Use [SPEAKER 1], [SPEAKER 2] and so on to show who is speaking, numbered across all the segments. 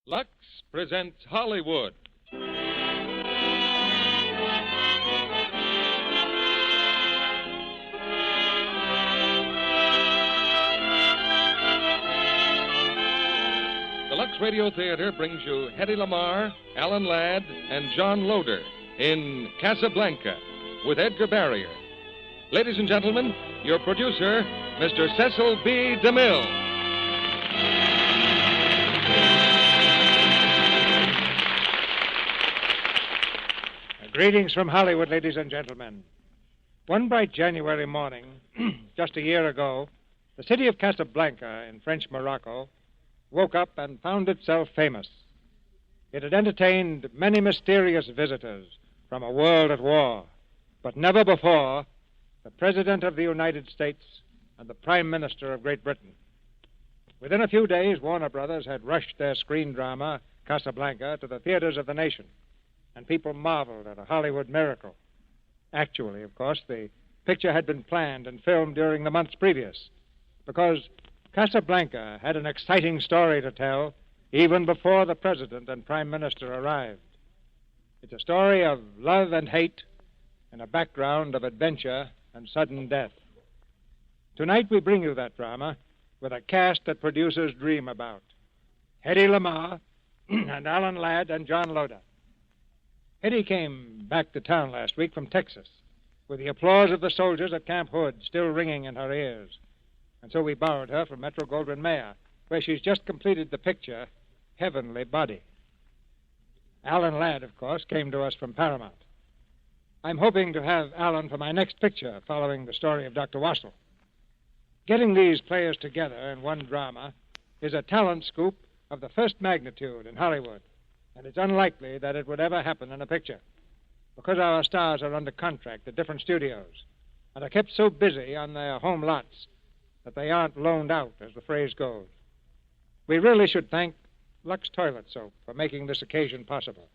[SPEAKER 1] Lux presents Hollywood. The Lux Radio Theatre brings you Hedy Lamarr, Alan Ladd, and John Loder in Casablanca with Edgar Barrier. Ladies and gentlemen, your producer, Mr. Cecil B. DeMille.
[SPEAKER 2] Greetings from Hollywood, ladies and gentlemen. One bright January morning, just a year ago, the city of Casablanca in French Morocco woke up and found itself famous. It had entertained many mysterious visitors from a world at war, but never before the President of the United States and the Prime Minister of Great Britain. Within a few days, Warner Brothers had rushed their screen drama, Casablanca, to the theaters of the nation, and people marveled at a Hollywood miracle. Actually, of course, the picture had been planned and filmed during the months previous, because Casablanca had an exciting story to tell even before the President and Prime Minister arrived. It's a story of love and hate and a background of adventure and sudden death. Tonight we bring you that drama with a cast that producers dream about. Hedy Lamarr and Alan Ladd and John Loder. Hedy came back to town last week from Texas with the applause of the soldiers at Camp Hood still ringing in her ears. And so we borrowed her from Metro-Goldwyn-Mayer, where she's just completed the picture, Heavenly Body. Alan Ladd, of course, came to us from Paramount. I'm hoping to have Alan for my next picture, following the story of Dr. Wassel. Getting these players together in one drama is a talent scoop of the first magnitude in Hollywood, and it's unlikely that it would ever happen in a picture, because our stars are under contract at different studios and are kept so busy on their home lots that they aren't loaned out, as the phrase goes. We really should thank Lux Toilet Soap for making this occasion possible.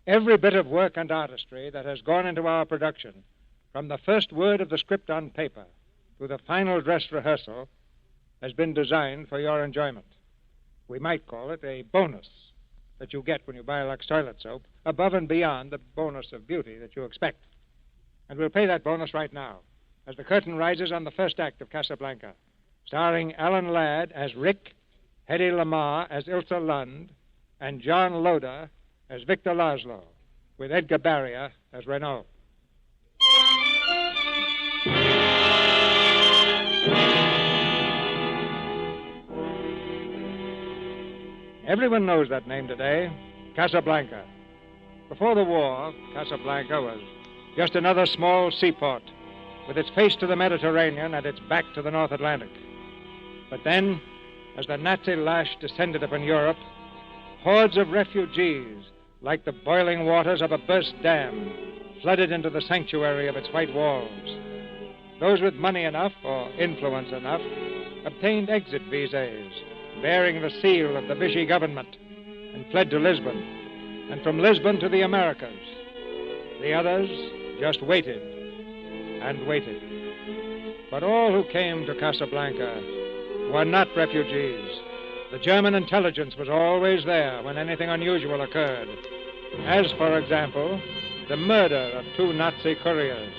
[SPEAKER 2] Every bit of work and artistry that has gone into our production, from the first word of the script on paper to the final dress rehearsal, has been designed for your enjoyment. We might call it a bonus that you get when you buy Lux Toilet Soap, above and beyond the bonus of beauty that you expect. And we'll pay that bonus right now, as the curtain rises on the first act of Casablanca, starring Alan Ladd as Rick, Hedy Lamarr as Ilsa Lund, and John Loder as Victor Laszlo, with Edgar Barrier as Renaud. Everyone knows that name today, Casablanca. Before the war, Casablanca was just another small seaport with its face to the Mediterranean and its back to the North Atlantic. But then, as the Nazi lash descended upon Europe, hordes of refugees, like the boiling waters of a burst dam, flooded into the sanctuary of its white walls. Those with money enough or influence enough obtained exit visas bearing the seal of the Vichy government and fled to Lisbon, and from Lisbon to the Americas. The others just waited and waited. But all who came to Casablanca were not refugees. The German intelligence was always there when anything unusual occurred, as, for example, the murder of 2 Nazi couriers.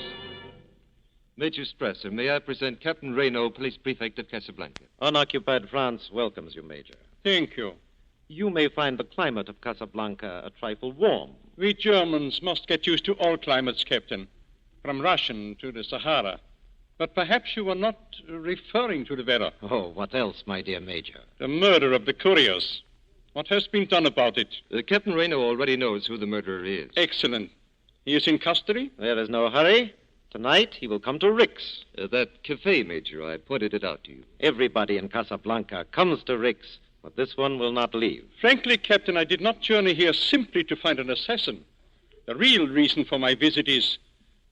[SPEAKER 3] Major Strasser, may I present Captain Renaud, Police Prefect of Casablanca?
[SPEAKER 4] Unoccupied France welcomes you, Major.
[SPEAKER 5] Thank you.
[SPEAKER 4] You may find the climate of Casablanca a trifle warm.
[SPEAKER 5] We Germans must get used to all climates, Captain, from Russian to the Sahara. But perhaps you were not referring to the weather.
[SPEAKER 4] Oh, what else, my dear Major?
[SPEAKER 5] The murder of the couriers. What has been done about it?
[SPEAKER 3] Captain Renaud already knows who the murderer is.
[SPEAKER 5] Excellent. He is in custody?
[SPEAKER 4] There is no hurry. Tonight, he will come to Rick's.
[SPEAKER 3] That cafe, Major, I pointed it out to you.
[SPEAKER 4] Everybody in Casablanca comes to Rick's, but this one will not leave.
[SPEAKER 5] Frankly, Captain, I did not journey here simply to find an assassin. The real reason for my visit is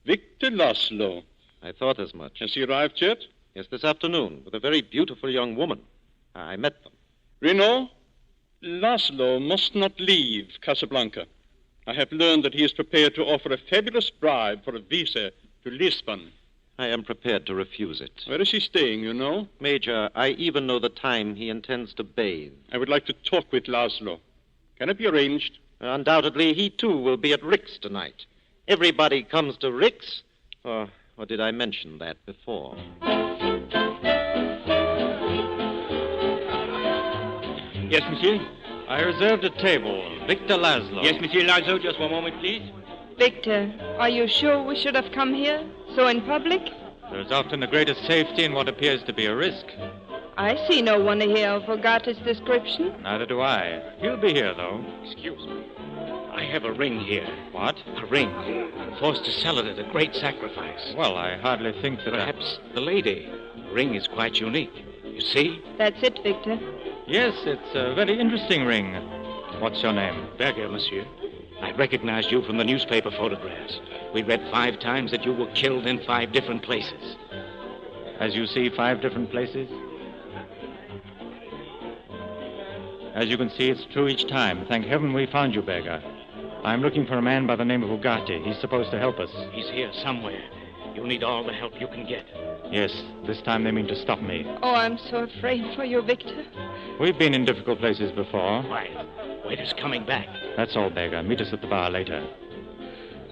[SPEAKER 5] Victor Laszlo.
[SPEAKER 4] I thought as much.
[SPEAKER 5] Has he arrived yet?
[SPEAKER 4] Yes, this afternoon, with a very beautiful young woman. I met them.
[SPEAKER 5] Renaud, Laszlo must not leave Casablanca. I have learned that he is prepared to offer a fabulous bribe for a visa to Lisbon.
[SPEAKER 4] I am prepared to refuse it.
[SPEAKER 5] Where is he staying, you know?
[SPEAKER 4] Major, I even know the time he intends to bathe.
[SPEAKER 5] I would like to talk with Laszlo. Can it be arranged?
[SPEAKER 4] Undoubtedly, he too will be at Rick's tonight. Everybody comes to Rick's. Or did I mention that before?
[SPEAKER 6] Yes, monsieur?
[SPEAKER 4] I reserved a table. Victor Laszlo.
[SPEAKER 6] Yes, Monsieur Laszlo, just one moment, please.
[SPEAKER 7] Victor, are you sure we should have come here? So in public?
[SPEAKER 8] There's often the greatest safety in what appears to be a risk.
[SPEAKER 7] I see no one here of Hogarth's description.
[SPEAKER 8] Neither do I. He'll be here, though.
[SPEAKER 6] Excuse me. I have a ring here.
[SPEAKER 8] What?
[SPEAKER 6] A ring. I'm forced to sell it at a great sacrifice.
[SPEAKER 8] Well, I hardly think that
[SPEAKER 6] Perhaps the lady. The ring is quite unique. You see?
[SPEAKER 7] That's it, Victor.
[SPEAKER 8] Yes, it's a very interesting ring. What's your name?
[SPEAKER 6] Berger, monsieur. I recognized you from the newspaper photographs. We read 5 times that you were killed in 5 different places.
[SPEAKER 8] As you see, 5 different places? As you can see, it's true each time. Thank heaven we found you, Berger. I'm looking for a man by the name of Ugarte. He's supposed to help us.
[SPEAKER 6] He's here somewhere. You'll need all the help you can get.
[SPEAKER 8] Yes, this time they mean to stop me.
[SPEAKER 7] Oh, I'm so afraid for you, Victor.
[SPEAKER 8] We've been in difficult places before.
[SPEAKER 6] Quiet. Waiter's coming back.
[SPEAKER 8] That's all, Berger. Meet us at the bar later.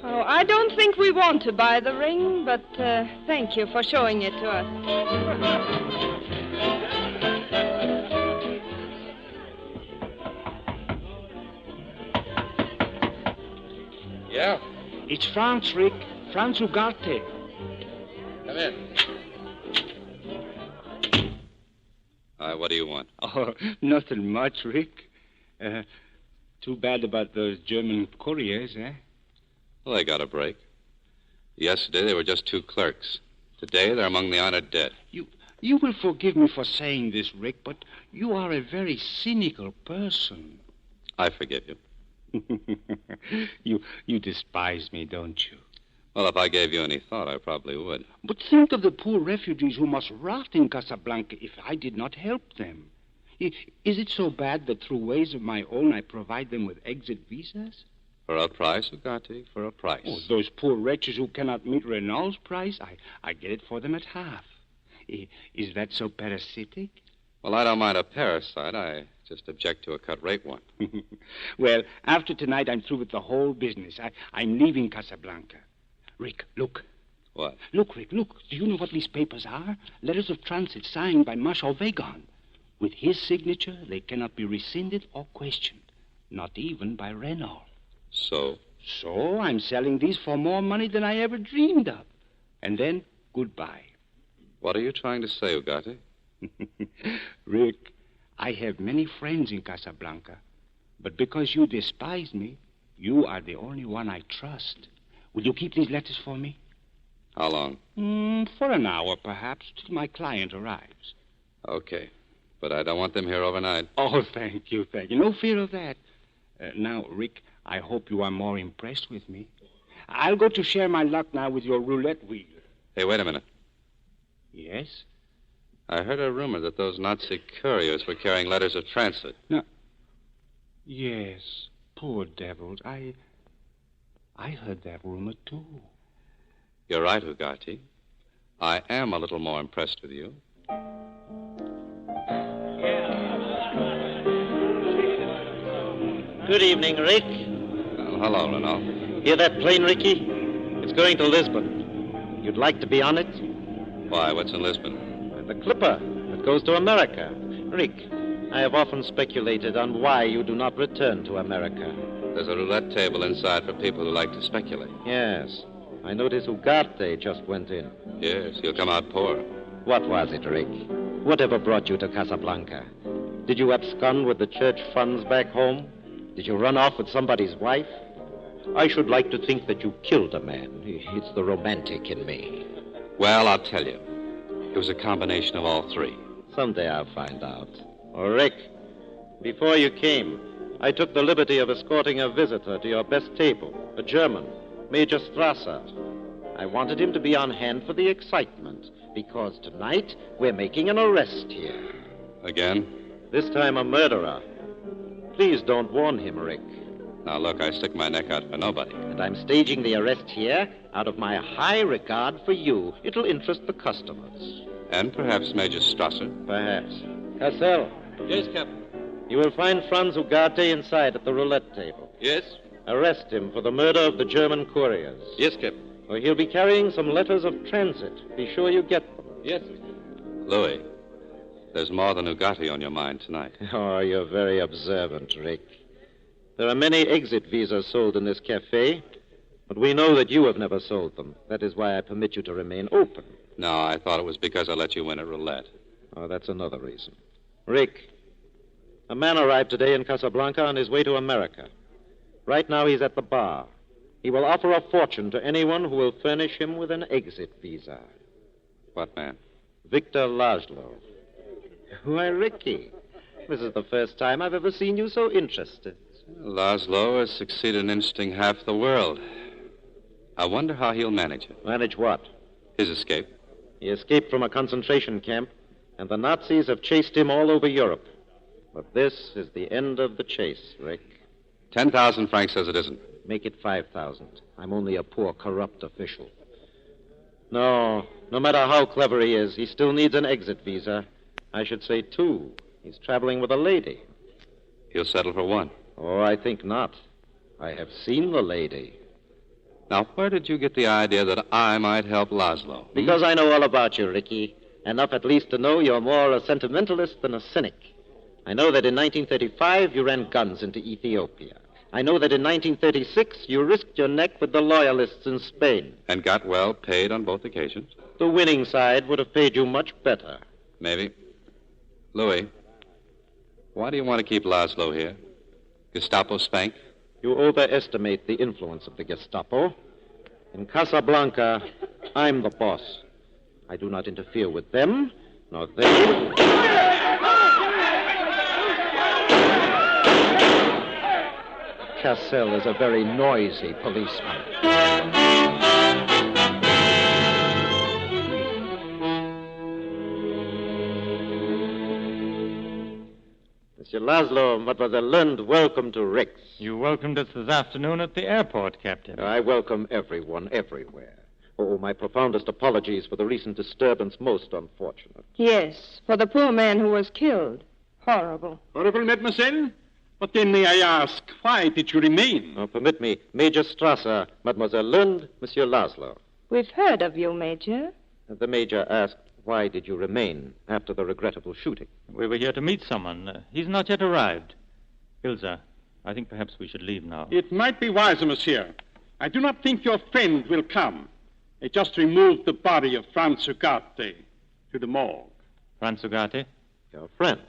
[SPEAKER 7] Oh, I don't think we want to buy the ring, but thank you for showing it to us.
[SPEAKER 1] Yeah?
[SPEAKER 6] It's Franz, Rick. Franz Ugarte.
[SPEAKER 1] Come in.
[SPEAKER 3] What do you want?
[SPEAKER 9] Oh, nothing much, Rick. Too bad about those German couriers, eh?
[SPEAKER 3] Well, they got a break. Yesterday, they were just 2 clerks. Today, they're among the honored dead.
[SPEAKER 9] You will forgive me for saying this, Rick, but you are a very cynical person.
[SPEAKER 3] I forgive you.
[SPEAKER 9] You despise me, don't you?
[SPEAKER 3] Well, if I gave you any thought, I probably would.
[SPEAKER 9] But think of the poor refugees who must rot in Casablanca if I did not help them. Is it so bad that through ways of my own I provide them with exit visas?
[SPEAKER 3] For a price, Ugarte, for a price.
[SPEAKER 9] Oh, those poor wretches who cannot meet Renault's price, I get it for them at half. Is that so parasitic?
[SPEAKER 3] Well, I don't mind a parasite. I just object to a cut-rate one.
[SPEAKER 9] Well, after tonight, I'm through with the whole business. I'm leaving Casablanca. Rick, look.
[SPEAKER 3] What?
[SPEAKER 9] Look, Rick, look. Do you know what these papers are? Letters of transit signed by Marshal Weygand. With his signature, they cannot be rescinded or questioned. Not even by Renault.
[SPEAKER 3] So?
[SPEAKER 9] So I'm selling these for more money than I ever dreamed of. And then, goodbye.
[SPEAKER 3] What are you trying to say, Ugarte?
[SPEAKER 9] Rick, I have many friends in Casablanca. But because you despise me, you are the only one I trust. Will you keep these letters for me?
[SPEAKER 3] How long?
[SPEAKER 9] For an hour, perhaps, till my client arrives.
[SPEAKER 3] Okay. But I don't want them here overnight.
[SPEAKER 9] Oh, thank you. No fear of that. Now, Rick, I hope you are more impressed with me. I'll go to share my luck now with your roulette wheel.
[SPEAKER 3] Hey, wait a minute.
[SPEAKER 9] Yes?
[SPEAKER 3] I heard a rumor that those Nazi couriers were carrying letters of transit.
[SPEAKER 9] No. Yes, poor devils. I heard that rumor, too.
[SPEAKER 3] You're right, Ugarte. I am a little more impressed with you.
[SPEAKER 4] Good evening, Rick.
[SPEAKER 3] Well, hello, Renault.
[SPEAKER 4] Hear that plane, Ricky? It's going to Lisbon. You'd like to be on it?
[SPEAKER 3] Why, what's in Lisbon?
[SPEAKER 4] The Clipper that goes to America. Rick, I have often speculated on why you do not return to America.
[SPEAKER 3] There's a roulette table inside for people who like to speculate.
[SPEAKER 4] Yes. I noticed Ugarte just went in.
[SPEAKER 3] Yes, you'll come out poor.
[SPEAKER 4] What was it, Rick? Whatever brought you to Casablanca? Did you abscond with the church funds back home? Did you run off with somebody's wife? I should like to think that you killed a man. It's the romantic in me.
[SPEAKER 3] Well, I'll tell you. It was a combination of all 3.
[SPEAKER 4] Someday I'll find out. Oh, Rick, before you came, I took the liberty of escorting a visitor to your best table, a German, Major Strasser. I wanted him to be on hand for the excitement, because tonight we're making an arrest here.
[SPEAKER 3] Again?
[SPEAKER 4] This time a murderer. Please don't warn him, Rick.
[SPEAKER 3] Now, look, I stick my neck out for nobody.
[SPEAKER 4] And I'm staging the arrest here out of my high regard for you. It'll interest the customers.
[SPEAKER 3] And perhaps Major Strasser.
[SPEAKER 4] Perhaps. Cassell.
[SPEAKER 6] Yes, Captain.
[SPEAKER 4] You will find Franz Ugarte inside at the roulette table.
[SPEAKER 3] Yes?
[SPEAKER 4] Arrest him for the murder of the German couriers.
[SPEAKER 3] Yes, Captain.
[SPEAKER 4] Or he'll be carrying some letters of transit. Be sure you get them.
[SPEAKER 3] Yes. Louis, there's more than Ugarte on your mind tonight.
[SPEAKER 4] Oh, you're very observant, Rick. There are many exit visas sold in this cafe, but we know that you have never sold them. That is why I permit you to remain open.
[SPEAKER 3] No, I thought it was because I let you win at roulette.
[SPEAKER 4] Oh, that's another reason. Rick, a man arrived today in Casablanca on his way to America. Right now he's at the bar. He will offer a fortune to anyone who will furnish him with an exit visa.
[SPEAKER 3] What man?
[SPEAKER 4] Victor Laszlo. Why, Ricky, this is the first time I've ever seen you so interested.
[SPEAKER 3] Laszlo has succeeded in interesting half the world. I wonder how he'll manage it.
[SPEAKER 4] Manage what?
[SPEAKER 3] His escape.
[SPEAKER 4] He escaped from a concentration camp, and the Nazis have chased him all over Europe. But this is the end of the chase, Rick.
[SPEAKER 3] 10,000 francs says it isn't.
[SPEAKER 4] Make it 5,000. I'm only a poor, corrupt official. No matter how clever he is, he still needs an exit visa. I should say 2. He's traveling with a lady.
[SPEAKER 3] He'll settle for 1.
[SPEAKER 4] Oh, I think not. I have seen the lady.
[SPEAKER 3] Now, where did you get the idea that I might help Laszlo?
[SPEAKER 4] Because I know all about you, Ricky. Enough at least to know you're more a sentimentalist than a cynic. I know that in 1935 you ran guns into Ethiopia. I know that in 1936 you risked your neck with the loyalists in Spain.
[SPEAKER 3] And got well paid on both occasions?
[SPEAKER 4] The winning side would have paid you much better.
[SPEAKER 3] Maybe. Louis, why do you want to keep Laszlo here? Gestapo spank?
[SPEAKER 4] You overestimate the influence of the Gestapo. In Casablanca, I'm the boss. I do not interfere with them, nor they. Cassell is a very noisy policeman. Monsieur Laszlo, Mademoiselle Lund, welcome to Rick's.
[SPEAKER 8] You welcomed us this afternoon at the airport, Captain.
[SPEAKER 4] I welcome everyone, everywhere. Oh, my profoundest apologies for the recent disturbance. Most unfortunate.
[SPEAKER 7] Yes, for the poor man who was killed. Horrible.
[SPEAKER 5] Horrible, mademoiselle? But then may I ask, why did you remain?
[SPEAKER 4] Oh, permit me. Major Strasser, Mademoiselle Lund, Monsieur Laszlo.
[SPEAKER 7] We've heard of you, Major.
[SPEAKER 4] The Major asked, why did you remain after the regrettable shooting?
[SPEAKER 8] We were here to meet someone. He's not yet arrived. Ilza, I think perhaps we should leave now.
[SPEAKER 5] It might be wiser, monsieur. I do not think your friend will come. They just removed the body of Franz Ugarte to the morgue.
[SPEAKER 8] Franz Ugarte?
[SPEAKER 4] Your friend.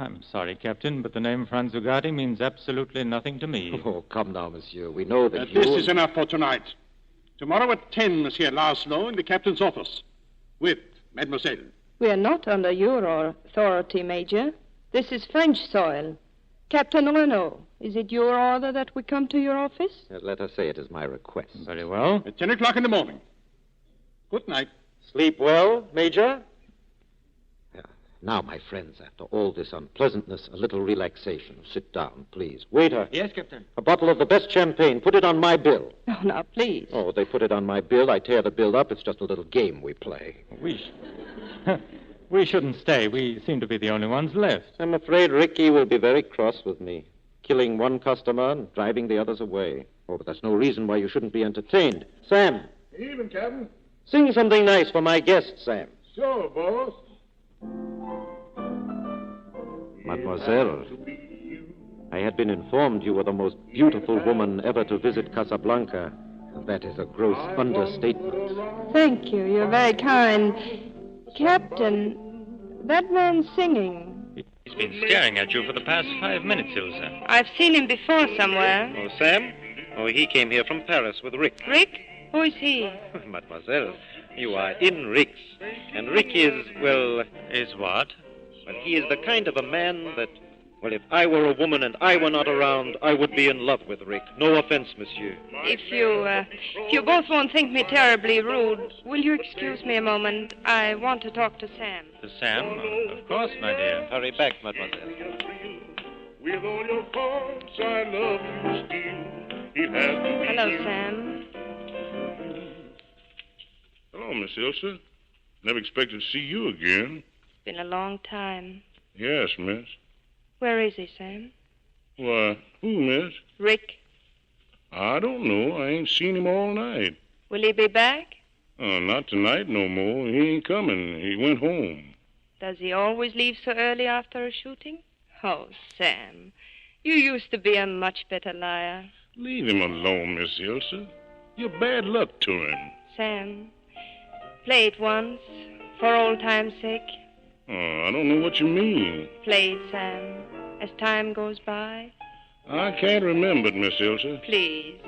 [SPEAKER 8] I'm sorry, Captain, but the name Franz Ugarte means absolutely nothing to me.
[SPEAKER 4] Oh, come now, monsieur. We know that you...
[SPEAKER 5] This is enough for tonight. Tomorrow at 10, Monsieur Laszlo, in the captain's office. With Mademoiselle.
[SPEAKER 7] We are not under your authority, Major. This is French soil. Captain Renaud, is it your order that we come to your office?
[SPEAKER 4] Let us say it is my request.
[SPEAKER 8] Very well.
[SPEAKER 5] At 10 o'clock in the morning. Good night.
[SPEAKER 4] Sleep well, Major? Now, my friends, after all this unpleasantness, a little relaxation. Sit down, please. Waiter.
[SPEAKER 2] Yes, Captain.
[SPEAKER 4] A bottle of the best champagne. Put it on my bill.
[SPEAKER 7] Oh, now, please.
[SPEAKER 4] Oh, they put it on my bill. I tear the bill up. It's just a little game we play.
[SPEAKER 8] We shouldn't stay. We seem to be the only ones left.
[SPEAKER 4] I'm afraid Ricky will be very cross with me. Killing one customer and driving the others away. Oh, but that's no reason why you shouldn't be entertained. Sam.
[SPEAKER 10] Evening, Captain.
[SPEAKER 4] Sing something nice for my guest, Sam.
[SPEAKER 10] Sure, boss.
[SPEAKER 4] Mademoiselle, I had been informed you were the most beautiful woman ever to visit Casablanca. And that is a gross understatement.
[SPEAKER 7] Thank you. You're very kind. Captain, that man's singing.
[SPEAKER 8] He's been staring at you for the past 5 minutes, Ilza.
[SPEAKER 7] I've seen him before somewhere.
[SPEAKER 4] Oh, Sam? Oh, he came here from Paris with Rick.
[SPEAKER 7] Rick? Who is he?
[SPEAKER 4] Mademoiselle, you are in Rick's. And Rick is, well...
[SPEAKER 8] Is what?
[SPEAKER 4] Well, he is the kind of a man that... Well, if I were a woman and I were not around, I would be in love with Rick. No offense, monsieur.
[SPEAKER 7] If you both won't think me terribly rude, will you excuse me a moment? I want to talk to Sam.
[SPEAKER 8] To Sam? Of course, my dear.
[SPEAKER 4] Hurry back, mademoiselle.
[SPEAKER 10] With all your faults, I love you still.
[SPEAKER 7] Hello, Sam.
[SPEAKER 10] Hello, Miss Ilsa. Never expected to see you again.
[SPEAKER 7] It's been a long time.
[SPEAKER 10] Yes, miss.
[SPEAKER 7] Where is he, Sam?
[SPEAKER 10] Why, who, miss?
[SPEAKER 7] Rick.
[SPEAKER 10] I don't know. I ain't seen him all night.
[SPEAKER 7] Will he be back?
[SPEAKER 10] Not tonight no more. He ain't coming. He went home.
[SPEAKER 7] Does he always leave so early after a shooting? Oh, Sam, you used to be a much better liar.
[SPEAKER 10] Leave him alone, Miss Ilse. You're bad luck to him.
[SPEAKER 7] Sam, play it once, for old time's sake.
[SPEAKER 10] Oh, I don't know what you mean.
[SPEAKER 7] Play it, Sam, as time goes by.
[SPEAKER 10] I can't remember it, Miss Ilse.
[SPEAKER 7] Please.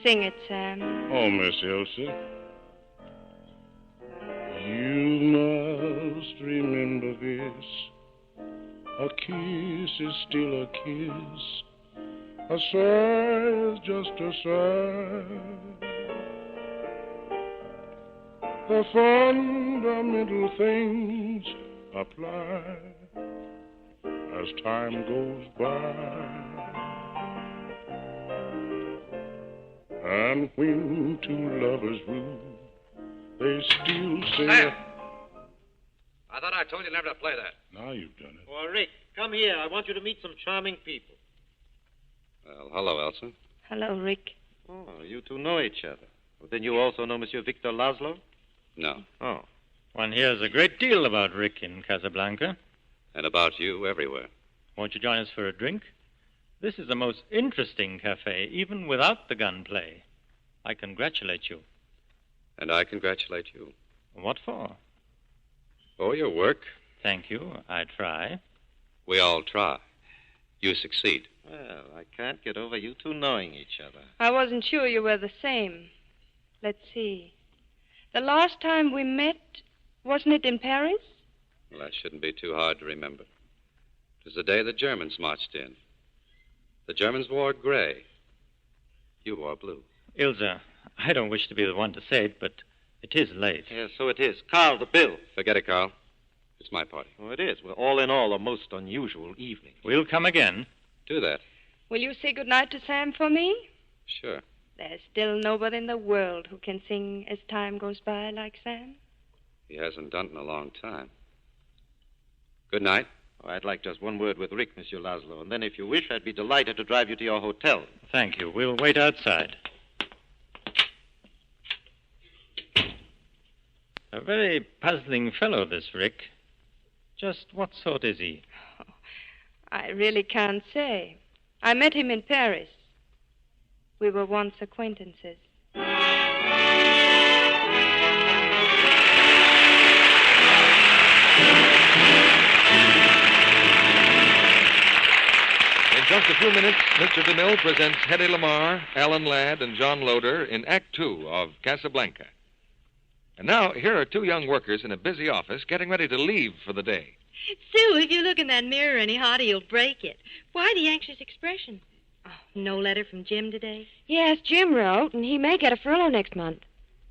[SPEAKER 7] Sing it, Sam.
[SPEAKER 10] Oh, Miss Ilse. You must remember this. A kiss is still a kiss. A sigh is just a sigh. The fundamental things apply as time goes by. And when two lovers woo, they still say...
[SPEAKER 3] Sam! I thought I told you never to play that.
[SPEAKER 10] Now you've done it.
[SPEAKER 4] Oh, Rick, come here. I want you to meet some charming people.
[SPEAKER 3] Well, hello, Elsa.
[SPEAKER 7] Hello, Rick.
[SPEAKER 4] Oh, you two know each other. Well, then you also know Monsieur Victor Laszlo?
[SPEAKER 3] No.
[SPEAKER 4] Oh.
[SPEAKER 8] One hears a great deal about Rick in Casablanca.
[SPEAKER 3] And about you everywhere.
[SPEAKER 8] Won't you join us for a drink? This is the most interesting cafe, even without the gunplay. I congratulate you.
[SPEAKER 3] And I congratulate you.
[SPEAKER 8] What for?
[SPEAKER 3] For your work.
[SPEAKER 8] Thank you. I try.
[SPEAKER 3] We all try. You succeed.
[SPEAKER 4] Well, I can't get over you two knowing each other.
[SPEAKER 7] I wasn't sure you were the same. Let's see. The last time we met, wasn't it in Paris?
[SPEAKER 3] Well, that shouldn't be too hard to remember. It was the day the Germans marched in. The Germans wore gray. You wore blue.
[SPEAKER 8] Ilse, I don't wish to be the one to say it, but it is late.
[SPEAKER 4] Yes, so it is. Carl, the bill.
[SPEAKER 3] Forget it, Carl. It's my party.
[SPEAKER 4] Oh, it is. Well, all in all, a most unusual evening.
[SPEAKER 8] We'll come again.
[SPEAKER 3] Do that.
[SPEAKER 7] Will you say goodnight to Sam for me?
[SPEAKER 3] Sure.
[SPEAKER 7] There's still nobody in the world who can sing as time goes by like Sam.
[SPEAKER 3] He hasn't done it in a long time. Good night.
[SPEAKER 4] Oh, I'd like just one word with Rick, Monsieur Laszlo, and then if you wish, I'd be delighted to drive you to your hotel.
[SPEAKER 8] Thank you. We'll wait outside. A very puzzling fellow, this Rick. Just what sort is he?
[SPEAKER 7] Oh, I really can't say. I met him in Paris. We were once acquaintances.
[SPEAKER 1] In just a few minutes, Mr. DeMille presents Hedy Lamarr, Alan Ladd, and John Loder in Act Two of Casablanca. And now, here are two young workers in a busy office getting ready to leave for the day.
[SPEAKER 11] Sue, if you look in that mirror any harder, you'll break it. Why the anxious expression? Oh, no letter from Jim today?
[SPEAKER 12] Yes, Jim wrote, and he may get a furlough next month.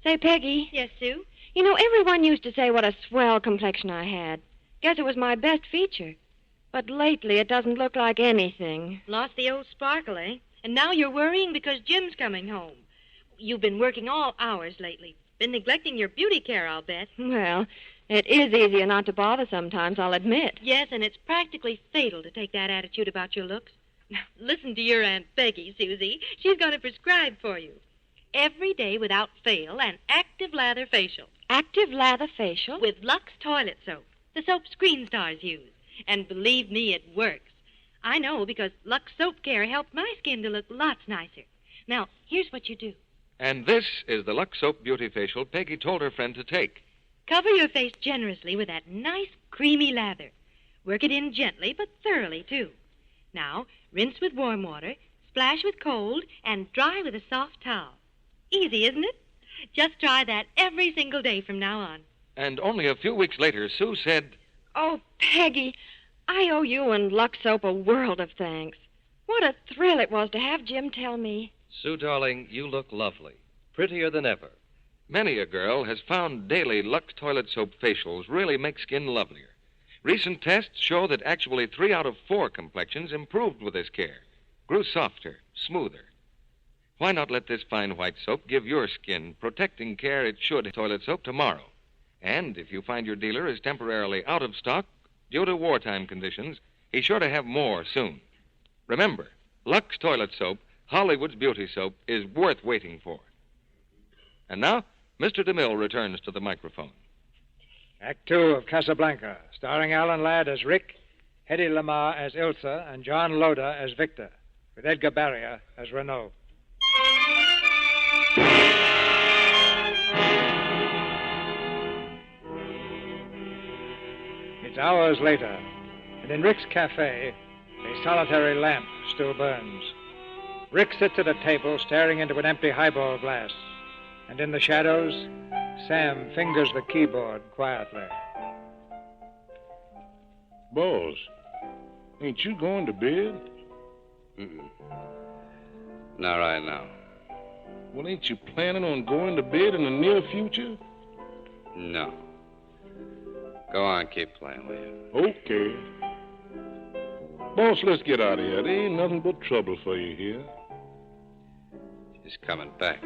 [SPEAKER 12] Say, Peggy.
[SPEAKER 11] Yes, Sue?
[SPEAKER 12] You know, everyone used to say what a swell complexion I had. Guess it was my best feature. But lately, it doesn't look like anything.
[SPEAKER 11] Lost the old sparkle, eh? And now you're worrying because Jim's coming home. You've been working all hours lately. Been neglecting your beauty care, I'll bet.
[SPEAKER 12] Well, it is easier not to bother sometimes, I'll admit.
[SPEAKER 11] Yes, and it's practically fatal to take that attitude about your looks. Now, listen to your Aunt Peggy, Susie. She's going to prescribe for you. Every day without fail, an active lather facial.
[SPEAKER 12] Active lather facial?
[SPEAKER 11] With Lux toilet soap. The soap screen stars use. And believe me, it works. I know because Lux Soap Care helped my skin to look lots nicer. Now, here's what you do.
[SPEAKER 1] And this is the Lux Soap Beauty Facial Peggy told her friend to take.
[SPEAKER 11] Cover your face generously with that nice, creamy lather. Work it in gently, but thoroughly, too. Now, rinse with warm water, splash with cold, and dry with a soft towel. Easy, isn't it? Just try that every single day from now on.
[SPEAKER 1] And only a few weeks later, Sue said,
[SPEAKER 12] "Oh, Peggy, I owe you and Lux Soap a world of thanks. What a thrill it was to have Jim tell me."
[SPEAKER 13] Sue, darling, you look lovely. Prettier than ever.
[SPEAKER 1] Many a girl has found daily Lux toilet soap facials really make skin lovelier. Recent tests show that actually 3 out of 4 complexions improved with this care, grew softer, smoother. Why not let this fine white soap give your skin protecting care it should toilet soap tomorrow? And if you find your dealer is temporarily out of stock due to wartime conditions, he's sure to have more soon. Remember, Lux Toilet Soap, Hollywood's beauty soap, is worth waiting for. And now, Mr. DeMille returns to the microphone.
[SPEAKER 2] Act 2 of Casablanca, starring Alan Ladd as Rick, Hedy Lamarr as Ilsa, and John Loder as Victor, with Edgar Barrier as Renaud. It's hours later, and in Rick's cafe, a solitary lamp still burns. Rick sits at a table staring into an empty highball glass, and in the shadows, Sam fingers the keyboard quietly.
[SPEAKER 10] Boss, ain't you going to bed?
[SPEAKER 3] Not right now.
[SPEAKER 10] Well, ain't you planning on going to bed in the near future?
[SPEAKER 3] No. Go on, keep playing, will you?
[SPEAKER 10] Okay. Boss, let's get out of here. There ain't nothing but trouble for you here.
[SPEAKER 3] She's coming back.